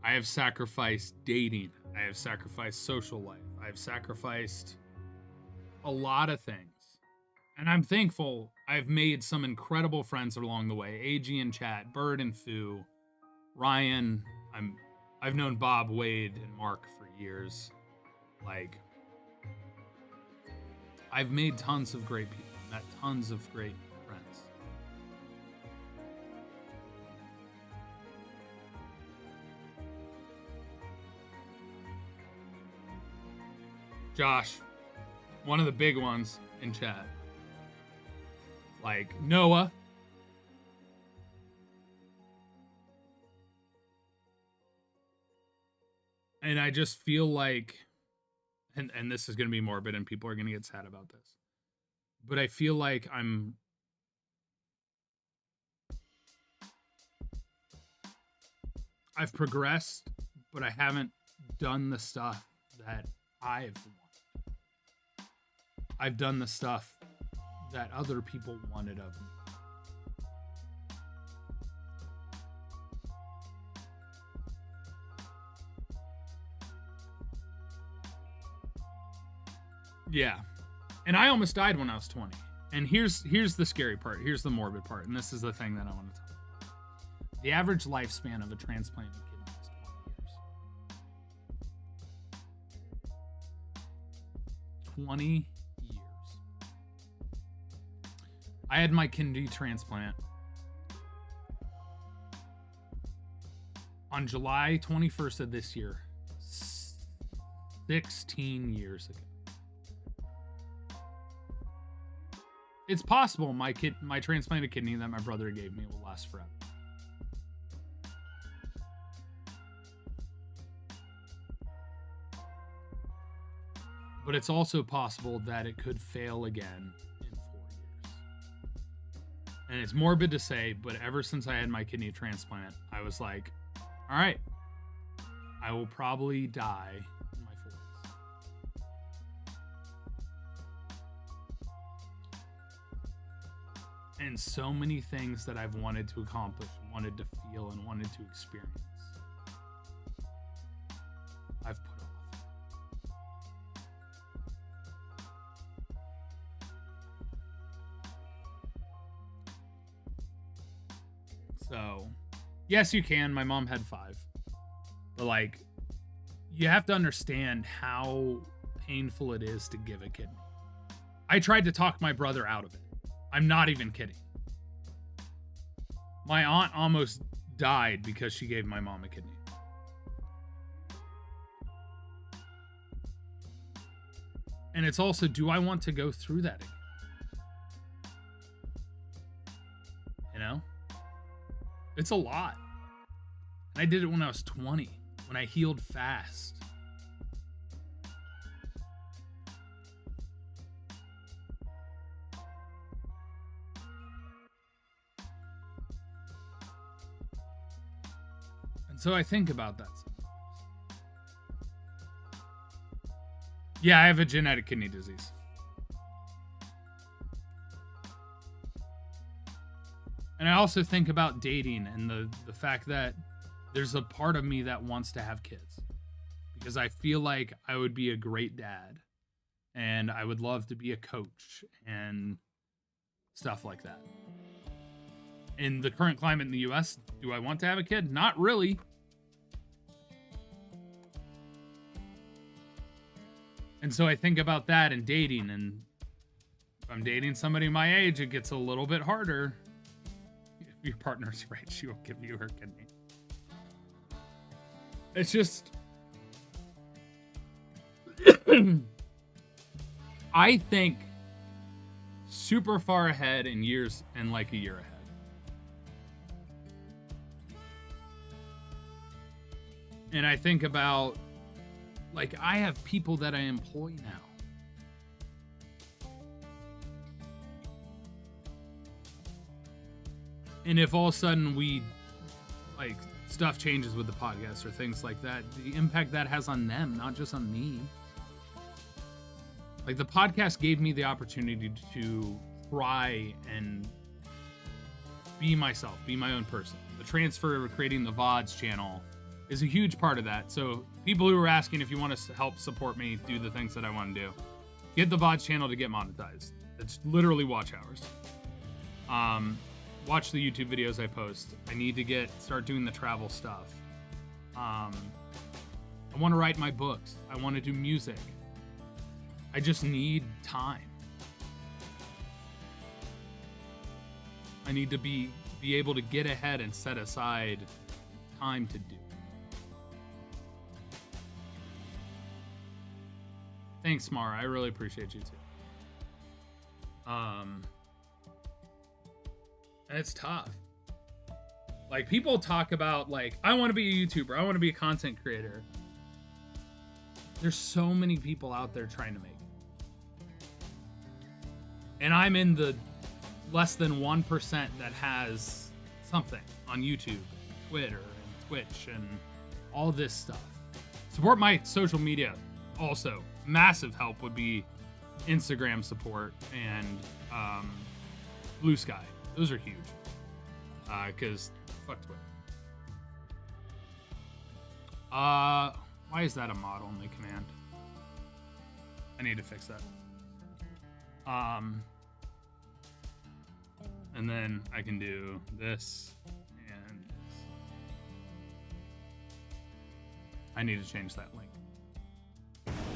I have sacrificed dating. I have sacrificed social life. I have sacrificed a lot of things. And I'm thankful I've made some incredible friends along the way. AG in chat, Bird and Foo, Ryan. I've known Bob, Wade, and Mark for years. Like, I've made tons of great people, met tons of great friends. Josh, one of the big ones in chat. Like Noah. And I just feel like, and this is going to be morbid and people are going to get sad about this, but I feel like I've progressed, but I haven't done the stuff that I've wanted. I've done the stuff that other people wanted of me. Yeah. And I almost died when I was 20. And here's the scary part. Here's the morbid part. And this is the thing that I want to talk about. The average lifespan of a transplanted kidney is 20 years. 20 years. I had my kidney transplant on July 21st of this year, 16 years ago. It's possible my transplanted kidney that my brother gave me will last forever. But it's also possible that it could fail again in 4 years. And it's morbid to say, but ever since I had my kidney transplant, I was like, all right, I will probably die in my 40s. And so many things that I've wanted to accomplish, wanted to feel, and wanted to experience, I've put off. So, yes, you can. My mom had 5. But, like, you have to understand how painful it is to give a kidney. I tried to talk my brother out of it. I'm not even kidding. My aunt almost died because she gave my mom a kidney. And it's also, do I want to go through that again? You know? It's a lot. And I did it when I was 20, when I healed fast. So I think about that sometimes. Yeah, I have a genetic kidney disease. And I also think about dating and the fact that there's a part of me that wants to have kids. Because I feel like I would be a great dad. And I would love to be a coach and stuff like that. In the current climate in the US, do I want to have a kid? Not really. And so I think about that and dating, and if I'm dating somebody my age, it gets a little bit harder. If your partner's right, she will give you her kidney. It's just... I think super far ahead in years and like a year ahead. And I think about, like, I have people that I employ now. And if all of a sudden we, like, stuff changes with the podcast or things like that, the impact that has on them, not just on me. Like, the podcast gave me the opportunity to try and be myself, be my own person. The transfer of creating the VODs channel is a huge part of that. So people who are asking if you want to help support me do the things that I want to do, get the VODs channel to get monetized. It's literally watch hours. Watch the YouTube videos I post. I need to start doing the travel stuff. I want to write my books. I want to do music. I just need time. I need to be able to get ahead and set aside time to do. Thanks, Mara. I really appreciate you too. And it's tough. Like, people talk about, like, I want to be a YouTuber. I want to be a content creator. There's so many people out there trying to make it. And I'm in the less than 1% that has something on YouTube, Twitter, and Twitch, and all this stuff. Support my social media also. Massive help would be Instagram support and Blue Sky. Those are huge. Because fuck Twitter. Why is that a mod only command? I need to fix that. And then I can do this and this. I need to change that link.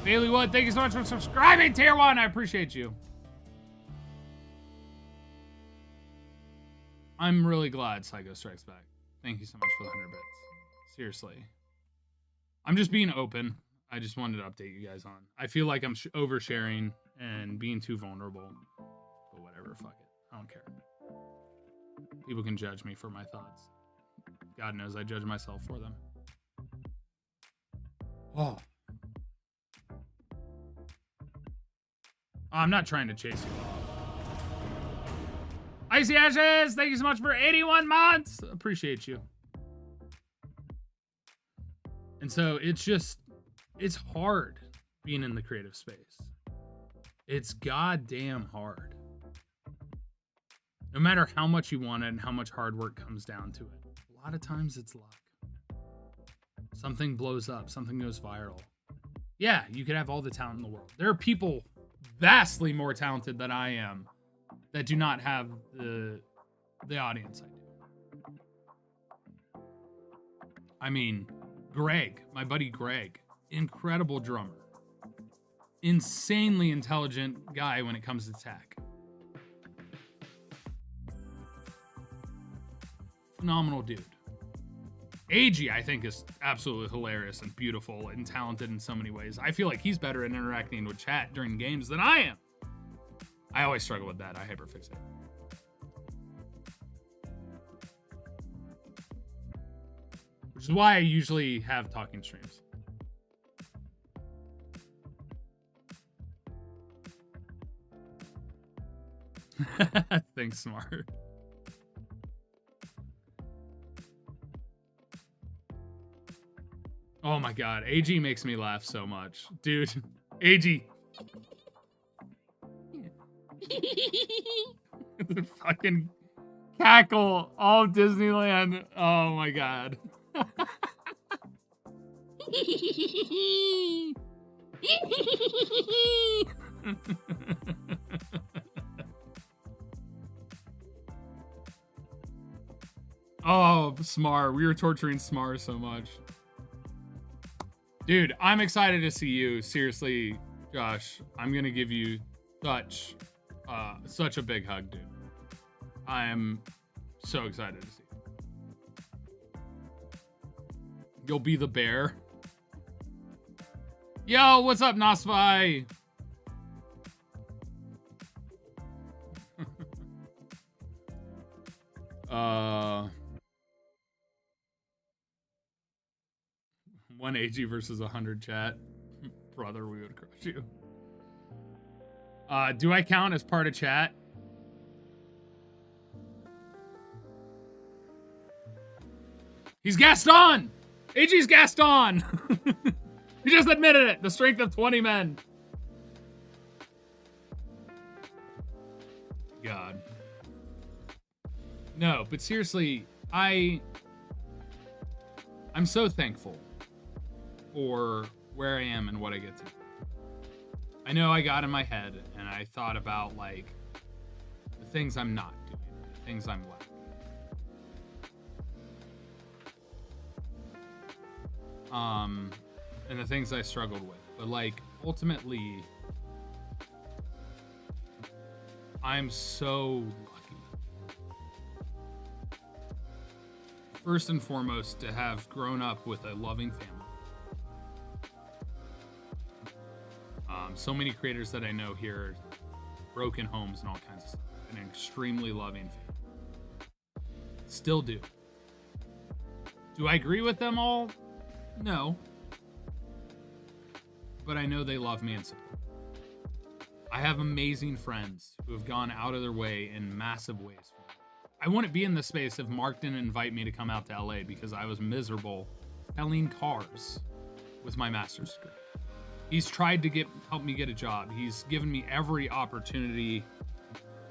Bailey Wood, thank you so much for subscribing, Tier 1. I appreciate you. I'm really glad Psycho Strikes Back. Thank you so much for the 100 bits. Seriously. I'm just being open. I just wanted to update you guys on. I feel like I'm oversharing and being too vulnerable. But whatever, fuck it. I don't care. People can judge me for my thoughts. God knows I judge myself for them. Oh. I'm not trying to chase you off. Icy Ashes, thank you so much for 81 months. Appreciate you. And so it's hard being in the creative space. It's goddamn hard. No matter how much you want it and how much hard work comes down to it. A lot of times it's luck. Something blows up, something goes viral. Yeah, you could have all the talent in the world. There are people vastly more talented than I am that do not have the audience I do. I mean, Greg, my buddy Greg, incredible drummer. Insanely intelligent guy when it comes to tech. Phenomenal dude. AG, I think, is absolutely hilarious and beautiful and talented in so many ways. I feel like he's better at interacting with chat during games than I am. I always struggle with that. I hyperfixate. Which is why I usually have talking streams. Thanks, Smart. Oh my god, AG makes me laugh so much. Dude, AG. The fucking cackle all Disneyland. Oh my god. Oh, Smar. We were torturing Smar so much. Dude, I'm excited to see you. Seriously, Josh, I'm going to give you such a big hug, dude. I am so excited to see you. You'll be the bear. Yo, what's up, Nasfai? 1 AG versus 100 chat. Brother, we would crush you. Do I count as part of chat? He's Gaston! AG's Gaston! He just admitted it. The strength of 20 men. God. No, but seriously, I'm so thankful for where I am and what I get to do. I know I got in my head and I thought about like the things I'm not doing, the things I'm lacking. And the things I struggled with. But like ultimately, I'm so lucky. First and foremost, to have grown up with a loving family. So many creators that I know here, broken homes and all kinds of stuff. An extremely loving family. Still do. Do I agree with them all? No. But I know they love me and support me. I have amazing friends who have gone out of their way in massive ways for me. I wouldn't be in this space if Mark didn't invite me to come out to LA because I was miserable selling cars with my master's degree. He's tried to help me get a job. He's given me every opportunity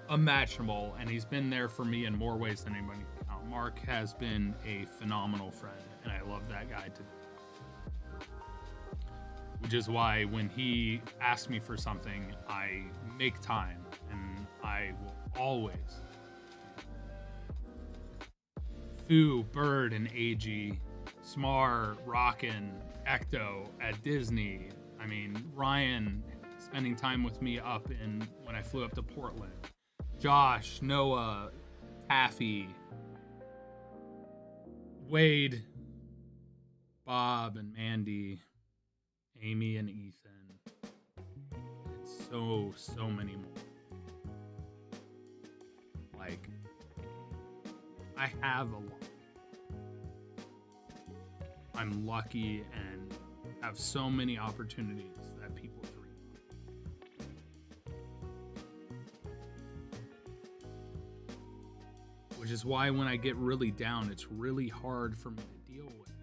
imaginable, and he's been there for me in more ways than anybody can count. Mark has been a phenomenal friend, and I love that guy to death. Which is why when he asks me for something, I make time, and I will always. Fu, Bird, and AG, Smar, Rockin', Ecto at Disney. I mean, Ryan spending time with me up when I flew up to Portland. Josh, Noah, Taffy, Wade, Bob and Mandy, Amy and Ethan. And so many more. Like, I have a lot. I'm lucky and have so many opportunities that people dream of. Which is why when I get really down, it's really hard for me to deal with.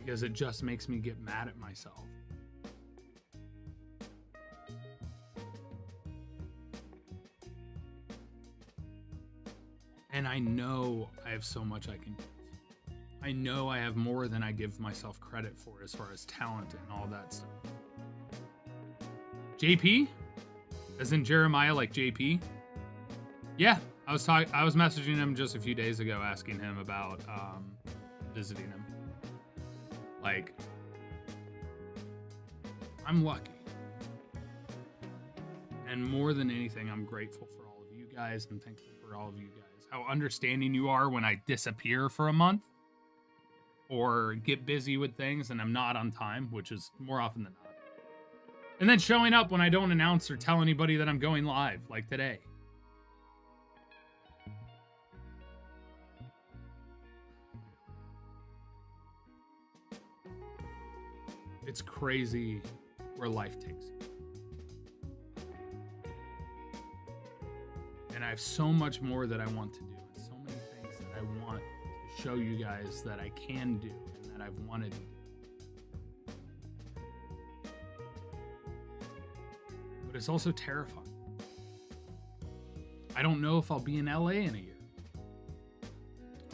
Because it just makes me get mad at myself. And I know I have so much I can do. I know I have more than I give myself credit for as far as talent and all that stuff. JP? As in Jeremiah, like JP? Yeah, I was messaging him just a few days ago asking him about visiting him. Like, I'm lucky. And more than anything, I'm grateful for all of you guys and thankful for all of you guys. How understanding you are when I disappear for a month. Or get busy with things and I'm not on time, which is more often than not. And then showing up when I don't announce or tell anybody that I'm going live, like today. It's crazy where life takes you. And I have so much more that I want to do. And so many things that I want show you guys that I can do and that I've wanted to do. But it's also terrifying. I don't know if I'll be in LA in a year.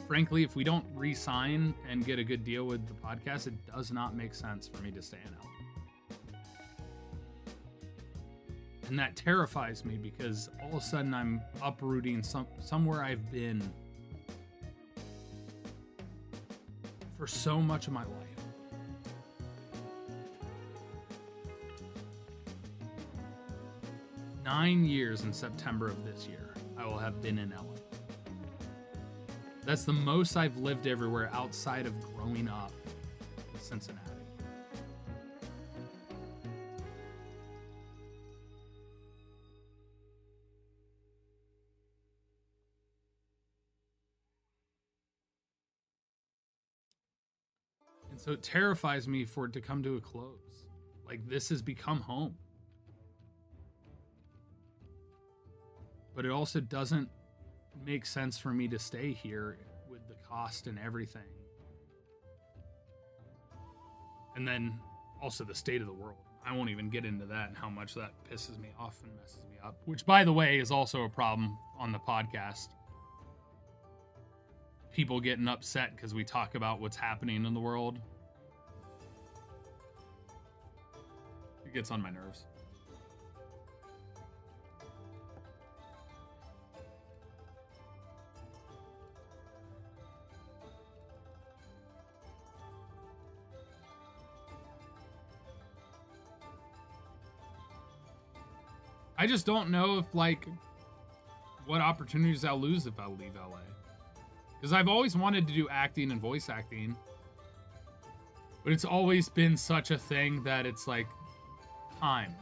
Frankly, if we don't re-sign and get a good deal with the podcast, it does not make sense for me to stay in LA. And that terrifies me because all of a sudden I'm uprooting somewhere I've been for so much of my life. Nine years in September of this year, I will have been in LA. That's the most I've lived everywhere outside of growing up in Cincinnati. And so it terrifies me for it to come to a close. Like, this has become home. But it also doesn't make sense for me to stay here with the cost and everything. And then also the state of the world. I won't even get into that and how much that pisses me off and messes me up. Which, by the way, is also a problem on the podcast. People getting upset because we talk about what's happening in the world. It gets on my nerves. I just don't know if, like, what opportunities I'll lose if I leave LA. Because I've always wanted to do acting and voice acting. But it's always been such a thing that it's like, time.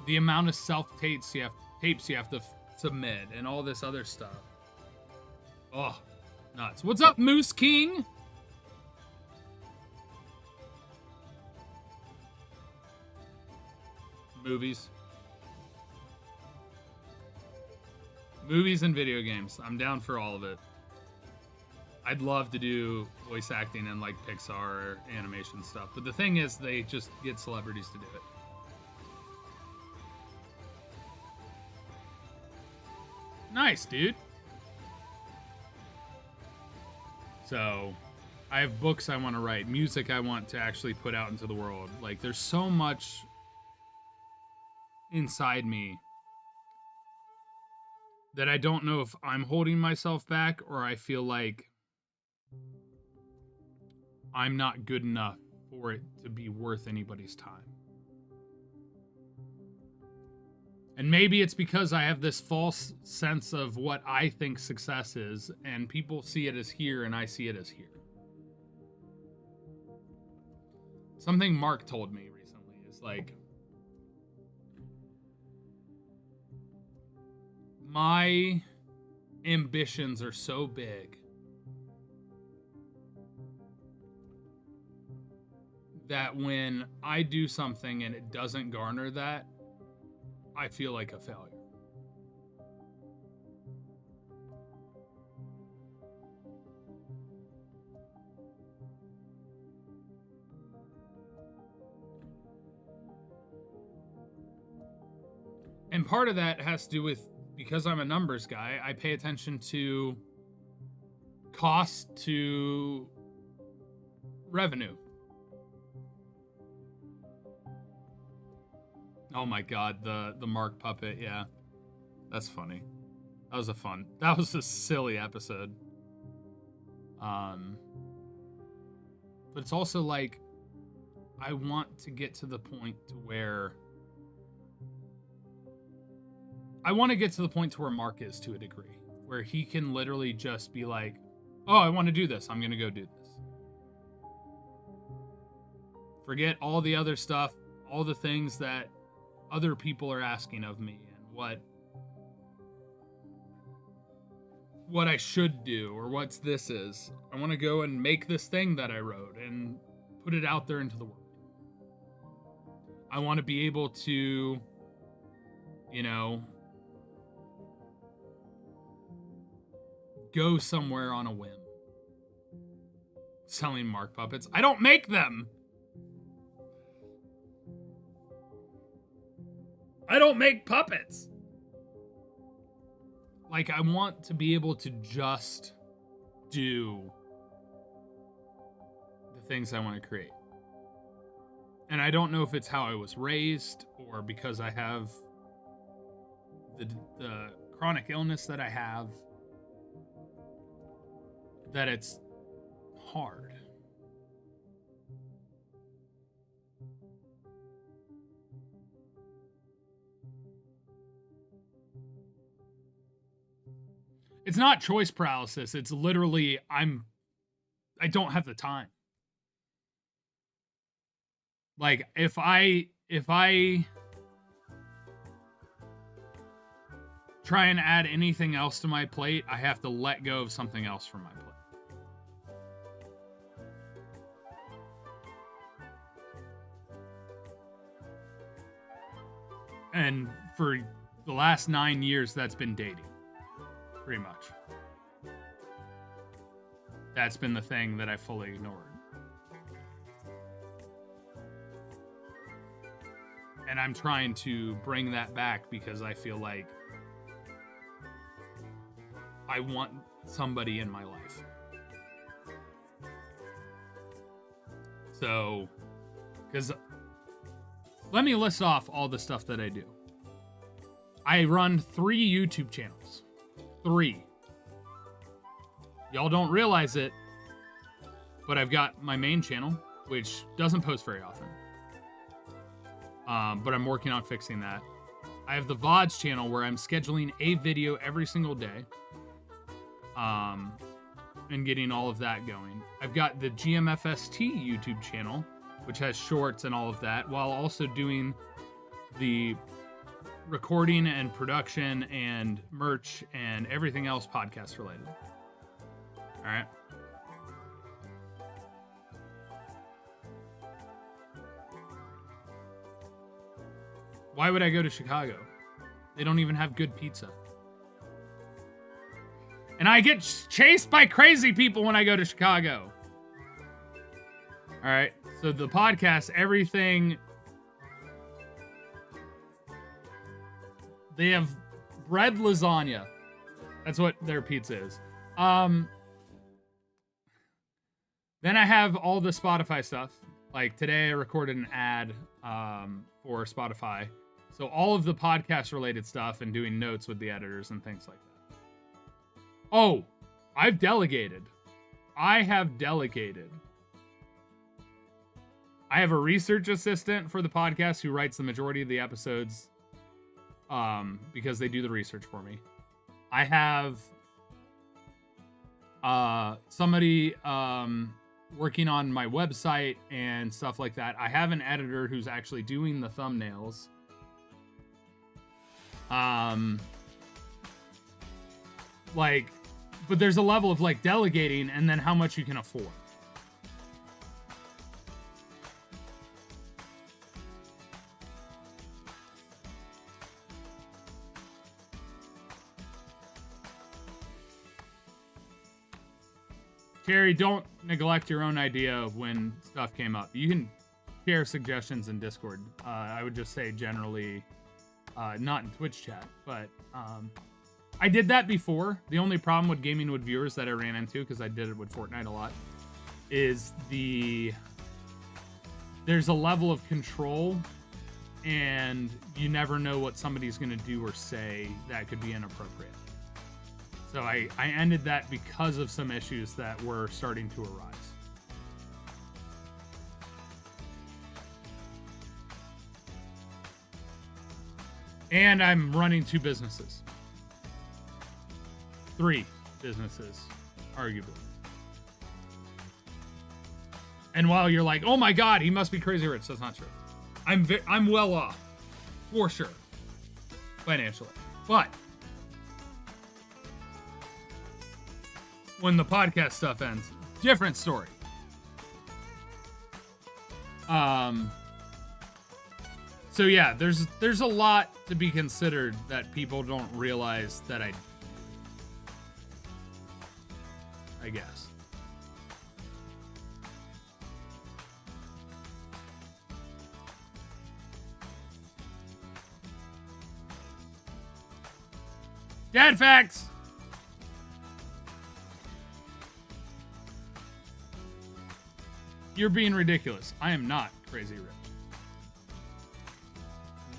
The amount of self-tapes you have to submit and all this other stuff. Oh, nuts. What's up, Moose King? Movies. Movies and video games. I'm down for all of it. I'd love to do voice acting and like Pixar or animation stuff. But the thing is, they just get celebrities to do it. Nice, dude. So, I have books I want to write, music I want to actually put out into the world. Like, there's so much inside me that I don't know if I'm holding myself back or I feel like I'm not good enough for it to be worth anybody's time. And maybe it's because I have this false sense of what I think success is, and people see it as here and I see it as here. Something Mark told me recently is like, my ambitions are so big that when I do something and it doesn't garner that, I feel like a failure. And part of that has to do with, because I'm a numbers guy, I pay attention to cost to revenue. Oh my god, the Mark puppet, yeah. That's funny. That was a silly episode. But it's also like, I want to get to the point to where Mark is, to a degree, where he can literally just be like, oh, I want to do this. I'm going to go do this. Forget all the other stuff, all the things that other people are asking of me and what I should do or what this is. I want to go and make this thing that I wrote and put it out there into the world. I want to be able to, go somewhere on a whim. Selling Mark puppets. I don't make them! I don't make puppets! Like, I want to be able to just do the things I want to create. And I don't know if it's how I was raised or because I have the chronic illness that I have, that it's hard. It's not choice paralysis. It's literally I don't have the time. Like if I try and add anything else to my plate, I have to let go of something else from my plate. And for the last 9 years, that's been dating. Pretty much. That's been the thing that I fully ignored. And I'm trying to bring that back because I feel like I want somebody in my life. So, because let me list off all the stuff that I do. I run 3 YouTube channels. 3. Y'all don't realize it, but I've got my main channel, which doesn't post very often. But I'm working on fixing that. I have the VODs channel where I'm scheduling a video every single day. And getting all of that going. I've got the GMFST YouTube channel, which has shorts and all of that, while also doing the recording and production and merch and everything else podcast related. All right. Why would I go to Chicago? They don't even have good pizza. And I get chased by crazy people when I go to Chicago. All right. So the podcast, everything. They have bread lasagna. That's what their pizza is. Then I have all the Spotify stuff. Like today I recorded an ad for Spotify. So all of the podcast related stuff and doing notes with the editors and things like that. Oh, I've delegated. I have delegated. I have a research assistant for the podcast who writes the majority of the episodes because they do the research for me. I have somebody working on my website and stuff like that. I have an editor who's actually doing the thumbnails. But there's a level of like delegating and then how much you can afford. Carrie, don't neglect your own idea of when stuff came up. You can share suggestions in Discord. I would just say generally, not in Twitch chat, but I did that before. The only problem with gaming with viewers that I ran into, because I did it with Fortnite a lot, is there's a level of control, and you never know what somebody's going to do or say that could be inappropriate. So I ended that because of some issues that were starting to arise. And I'm running 2 businesses. 3 businesses, arguably. And while you're like, oh my God, he must be crazy rich, that's not true. I'm well off, for sure, financially. But when the podcast stuff ends, different story. So yeah, there's a lot to be considered that people don't realize that I guess. Dad facts. You're being ridiculous. I am not crazy rich.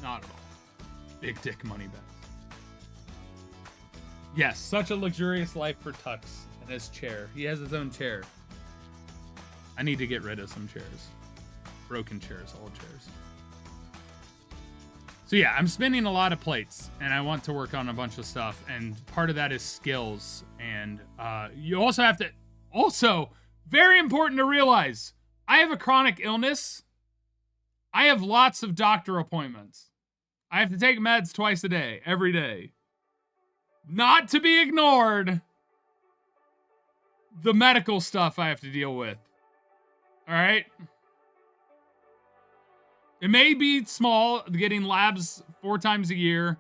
Not at all. Big dick money bets. Yes, such a luxurious life for Tux and his chair. He has his own chair. I need to get rid of some chairs. Broken chairs, old chairs. So yeah, I'm spinning a lot of plates, and I want to work on a bunch of stuff, and part of that is skills. And you also have to... Also, very important to realize, I have a chronic illness. I have lots of doctor appointments. I have to take meds twice a day, every day. Not to be ignored, the medical stuff I have to deal with. All right? It may be small, getting labs 4 times a year,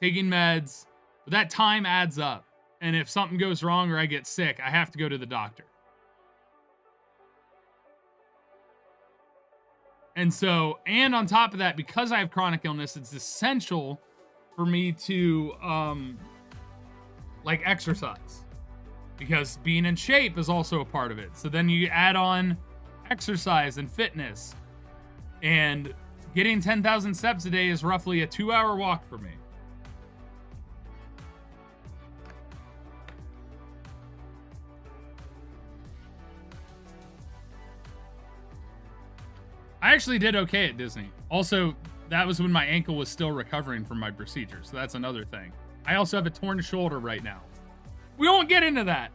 taking meds, but that time adds up. And if something goes wrong or I get sick, I have to go to the doctor. And so, and on top of that, because I have chronic illness, it's essential for me to, like, exercise. Because being in shape is also a part of it. So then you add on exercise and fitness. And getting 10,000 steps a day is roughly a 2-hour walk for me. I actually did okay at Disney. Also, that was when my ankle was still recovering from my procedure, so that's another thing. I also have a torn shoulder right now. We won't get into that.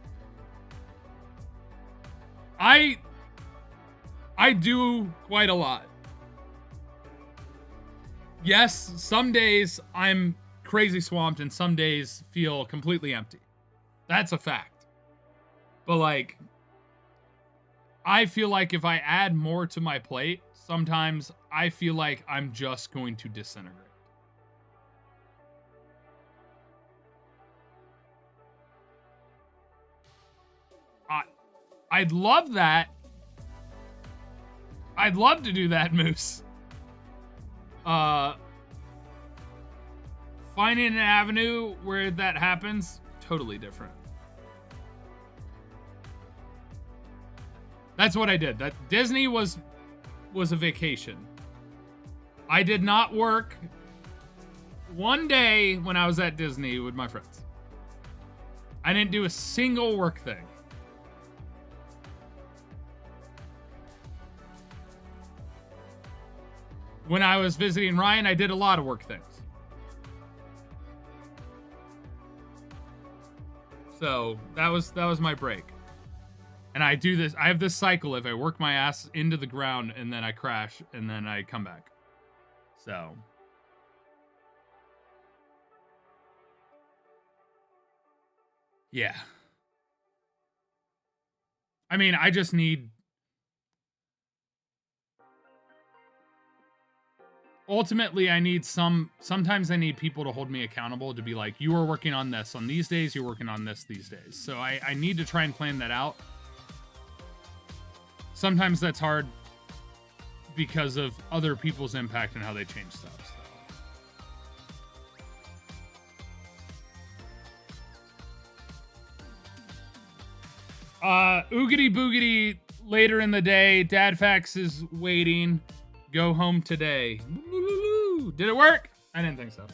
I do quite a lot. Yes, some days I'm crazy swamped and some days feel completely empty. That's a fact. But like, I feel like if I add more to my plate, sometimes I feel like I'm just going to disintegrate. I'd love that. I'd love to do that, Moose. Finding an avenue where that happens, totally different. That's what I did. That Disney was a vacation. I did not work one day when I was at Disney with my friends. I didn't do a single work thing. When I was visiting Ryan, I did a lot of work things. So that was my break. And I do this, I have this cycle. If I work my ass into the ground and then I crash and then I come back. So. Yeah. I mean, I just need... Ultimately, I need sometimes I need people to hold me accountable, to be like, you are working on this on these days, you're working on this these days. So I need to try and plan that out. Sometimes that's hard because of other people's impact and how they change stuff. So. Oogity boogity later in the day. Dadfax is waiting. Go home today. Did it work? I didn't think so.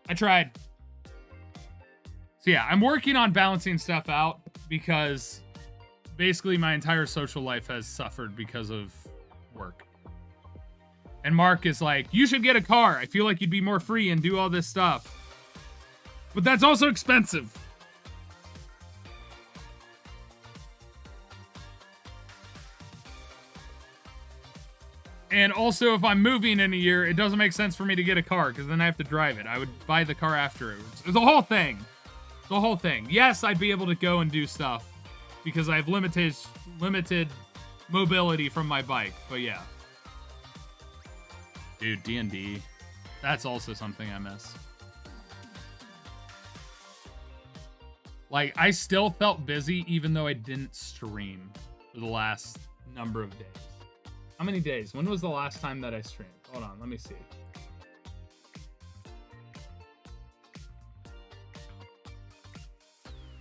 I tried. So yeah, I'm working on balancing stuff out because basically my entire social life has suffered because of work. And Mark is like, you should get a car. I feel like you'd be more free and do all this stuff. But that's also expensive. And also, if I'm moving in a year, it doesn't make sense for me to get a car because then I have to drive it. I would buy the car after it. It's the whole thing. The whole thing. Yes, I'd be able to go and do stuff because I have limited mobility from my bike. But yeah. Dude, D&D. That's also something I miss. Like, I still felt busy even though I didn't stream for the last number of days. How many days? When was the last time that I streamed? Hold on, let me see.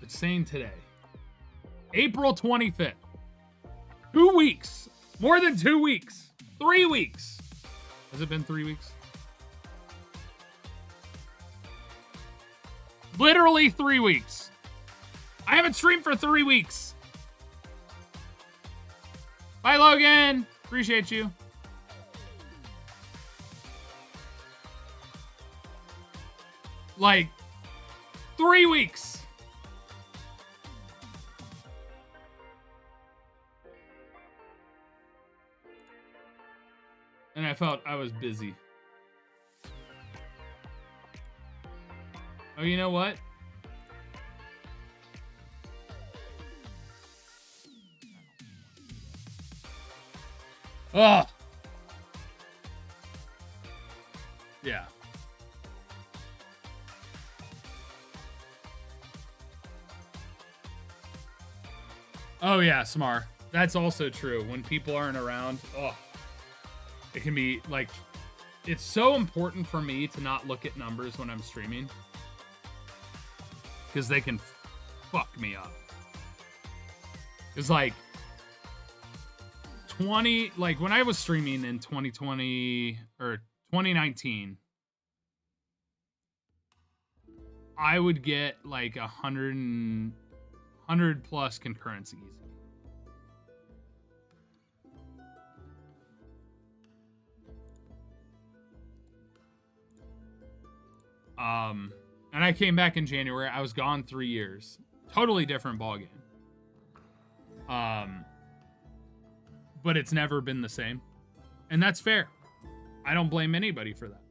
It's saying today. April 25th. 2 weeks. More than 2 weeks. 3 weeks. Has it been 3 weeks? Literally 3 weeks. I haven't streamed for 3 weeks. Bye, Logan. Appreciate you. Like, 3 weeks. And I felt I was busy. Oh, you know what? Oh. Yeah. Oh, yeah, Smar. That's also true. When people aren't around, oh, it can be like, it's so important for me to not look at numbers when I'm streaming because they can fuck me up. It's like 20, like when I was streaming in 2020 or 2019, I would get like 100 plus concurrents easy. And I came back in January. I was gone 3 years. Totally different ballgame. But it's never been the same. And that's fair. I don't blame anybody for that.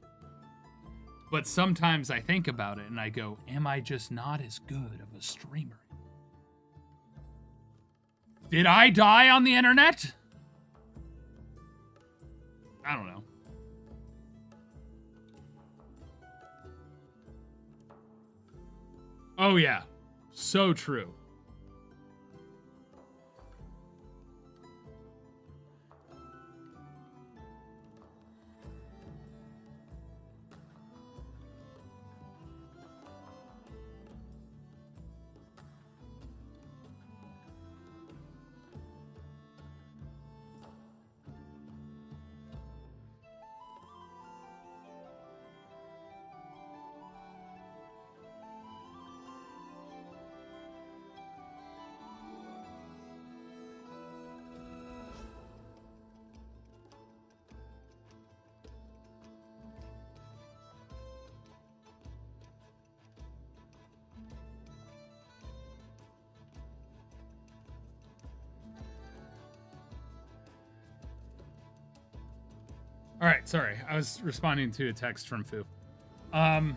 But sometimes I think about it and I go, am I just not as good of a streamer? Did I die on the internet? I don't know. Oh, yeah. So true. All right, sorry. I was responding to a text from Fu. Yeah.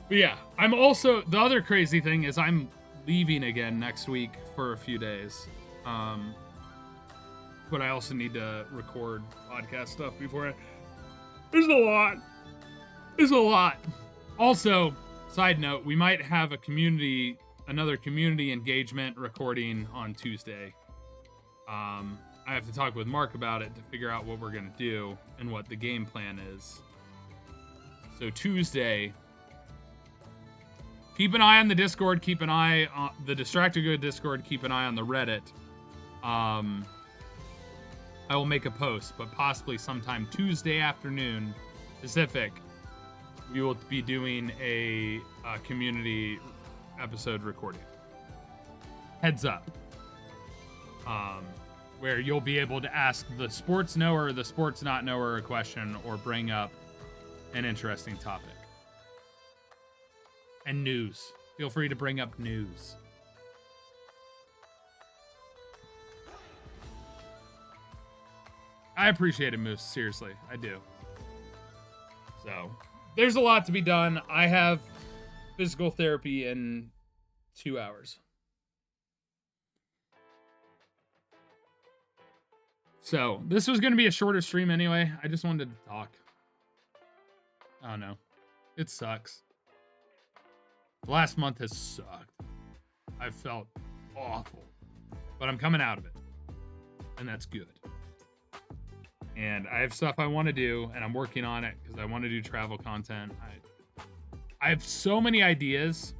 But yeah, I'm also, the other crazy thing is I'm leaving again next week for a few days. But I also need to record podcast stuff before there's a lot. There's a lot. Also, side note, we might have another community engagement recording on Tuesday. I have to talk with Mark about it to figure out what we're going to do and what the game plan is. So Tuesday, keep an eye on the Discord, keep an eye on the Distracted Good Discord, keep an eye on the Reddit. I will make a post, but possibly sometime Tuesday afternoon Pacific, we will be doing a community episode recording. Heads up. Where you'll be able to ask the sports knower or the sports not knower a question or bring up an interesting topic. And news. Feel free to bring up news. I appreciate it, Moose. Seriously, I do. So, there's a lot to be done. I have physical therapy in 2 hours. So, this was going to be a shorter stream anyway. I just wanted to talk. I don't know. It sucks. The last month has sucked. I've felt awful. But I'm coming out of it. And that's good. And I have stuff I want to do, and I'm working on it because I want to do travel content. I have so many ideas.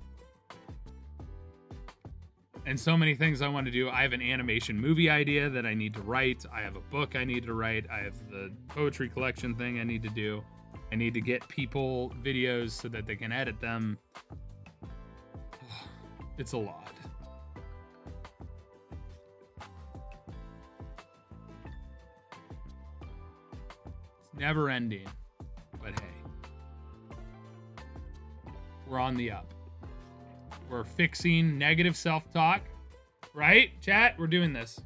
And so many things I want to do. I have an animation movie idea that I need to write. I have a book I need to write. I have the poetry collection thing I need to do. I need to get people videos so that they can edit them. It's a lot. It's never ending, but hey, we're on the up. We're fixing negative self-talk, right? Chat, we're doing this.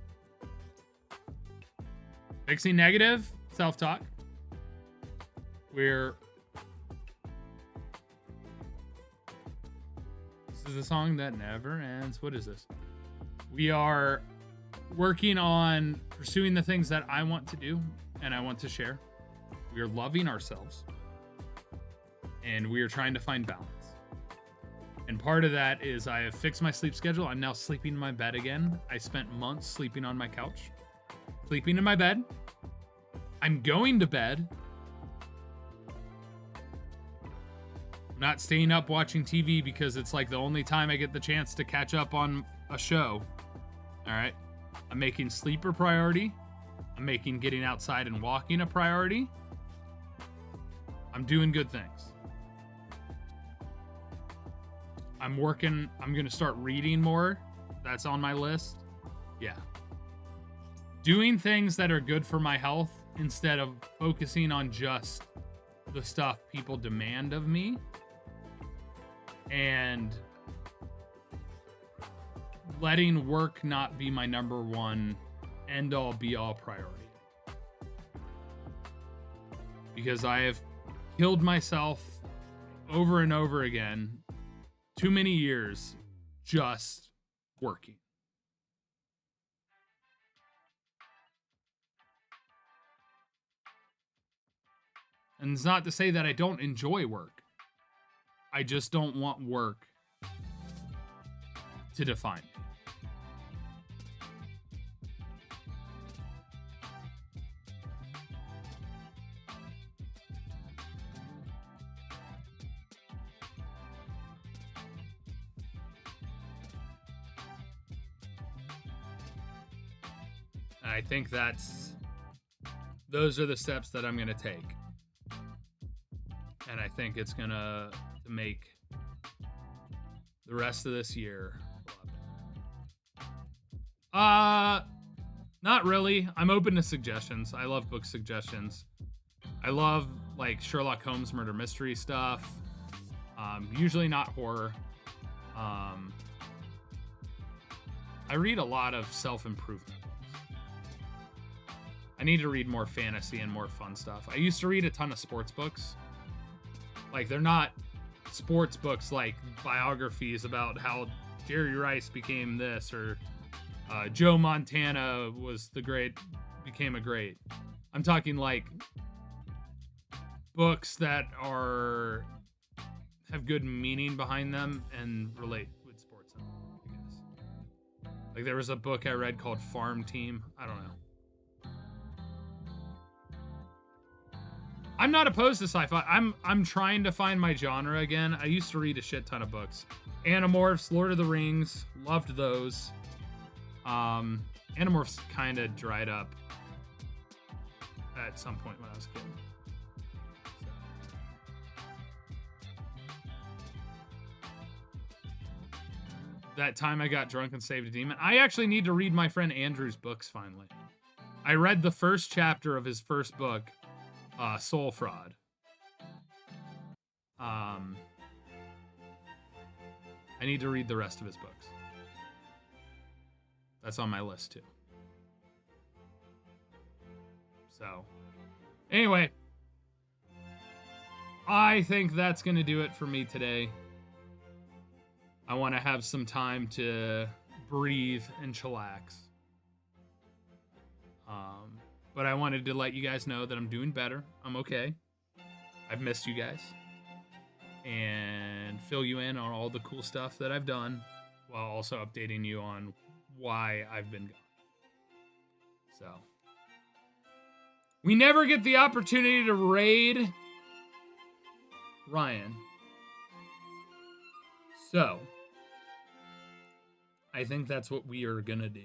Fixing negative self-talk. This is a song that never ends. What is this? We are working on pursuing the things that I want to do and I want to share. We are loving ourselves. And we are trying to find balance. And part of that is I have fixed my sleep schedule. I'm now sleeping in my bed again. I spent months sleeping on my couch. Sleeping in my bed. I'm going to bed. I'm not staying up watching TV because it's like the only time I get the chance to catch up on a show. All right. I'm making sleep a priority. I'm making getting outside and walking a priority. I'm doing good things. I'm going to start reading more. That's on my list. Yeah. Doing things that are good for my health instead of focusing on just the stuff people demand of me. And letting work not be my number one end-all be-all priority. Because I have killed myself over and over again too many years just working. And it's not to say that I don't enjoy work. I just don't want work to define me. And I think those are the steps that I'm going to take. And I think it's going to make the rest of this year a lot better. Not really. I'm open to suggestions. I love book suggestions. I love like Sherlock Holmes murder mystery stuff. Usually not horror. I read a lot of self-improvement books. I need to read more fantasy and more fun stuff. I used to read a ton of sports books. Like, they're not sports books like biographies about how Jerry Rice became this or Joe Montana became a great. I'm talking like books that have good meaning behind them and relate with sports, I guess. Like, there was a book I read called Farm Team. I don't know. I'm not opposed to sci-fi. I'm trying to find my genre again. I used to read a shit ton of books. Animorphs, Lord of the Rings, loved those. Animorphs kind of dried up at some point when I was a kid. That time I got drunk and saved a demon. I actually need to read my friend Andrew's books finally. I read the first chapter of his first book, Soul Fraud. I need to read the rest of his books. That's on my list too. So, anyway, I think that's going to do it for me today. I want to have some time to breathe and chillax. But I wanted to let you guys know that I'm doing better. I'm okay. I've missed you guys. And fill you in on all the cool stuff that I've done while also updating you on why I've been gone. So, we never get the opportunity to raid Ryan. So, I think that's what we are gonna do.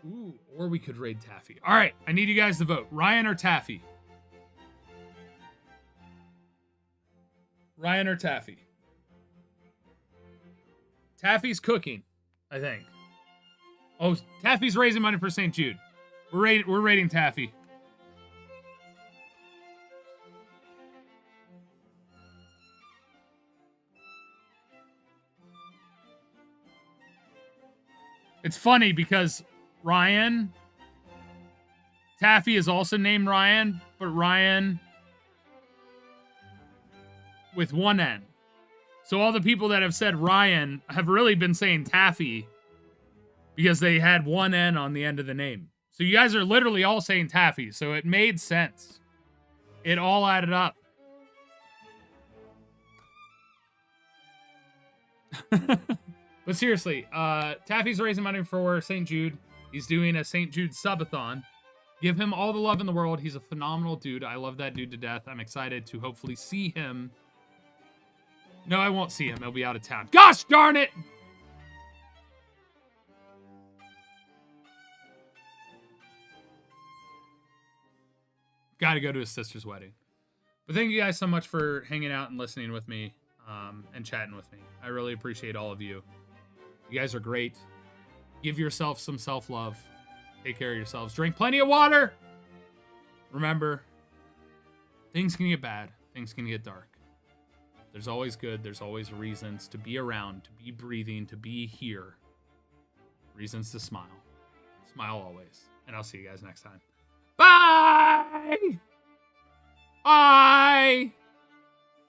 Ooh, or we could raid Taffy. All right, I need you guys to vote. Ryan or Taffy? Ryan or Taffy? Taffy's cooking, I think. Oh, Taffy's raising money for St. Jude. We're raiding Taffy. It's funny because Taffy is also named Ryan, but Ryan with one N. So all the people that have said Ryan have really been saying Taffy because they had one N on the end of the name. So you guys are literally all saying Taffy, so it made sense. It all added up. But seriously, Taffy's raising money for St. Jude. He's doing a St. Jude subathon. Give him all the love in the world. He's a phenomenal dude. I love that dude to death. I'm excited to hopefully see him. No, I won't see him. He'll be out of town. Gosh darn it! Got to go to his sister's wedding. But thank you guys so much for hanging out and listening with me and chatting with me. I really appreciate all of you. You guys are great. Give yourself some self-love. Take care of yourselves. Drink plenty of water. Remember, things can get bad. Things can get dark. There's always good. There's always reasons to be around, to be breathing, to be here. Reasons to smile. Smile always. And I'll see you guys next time. Bye! Bye!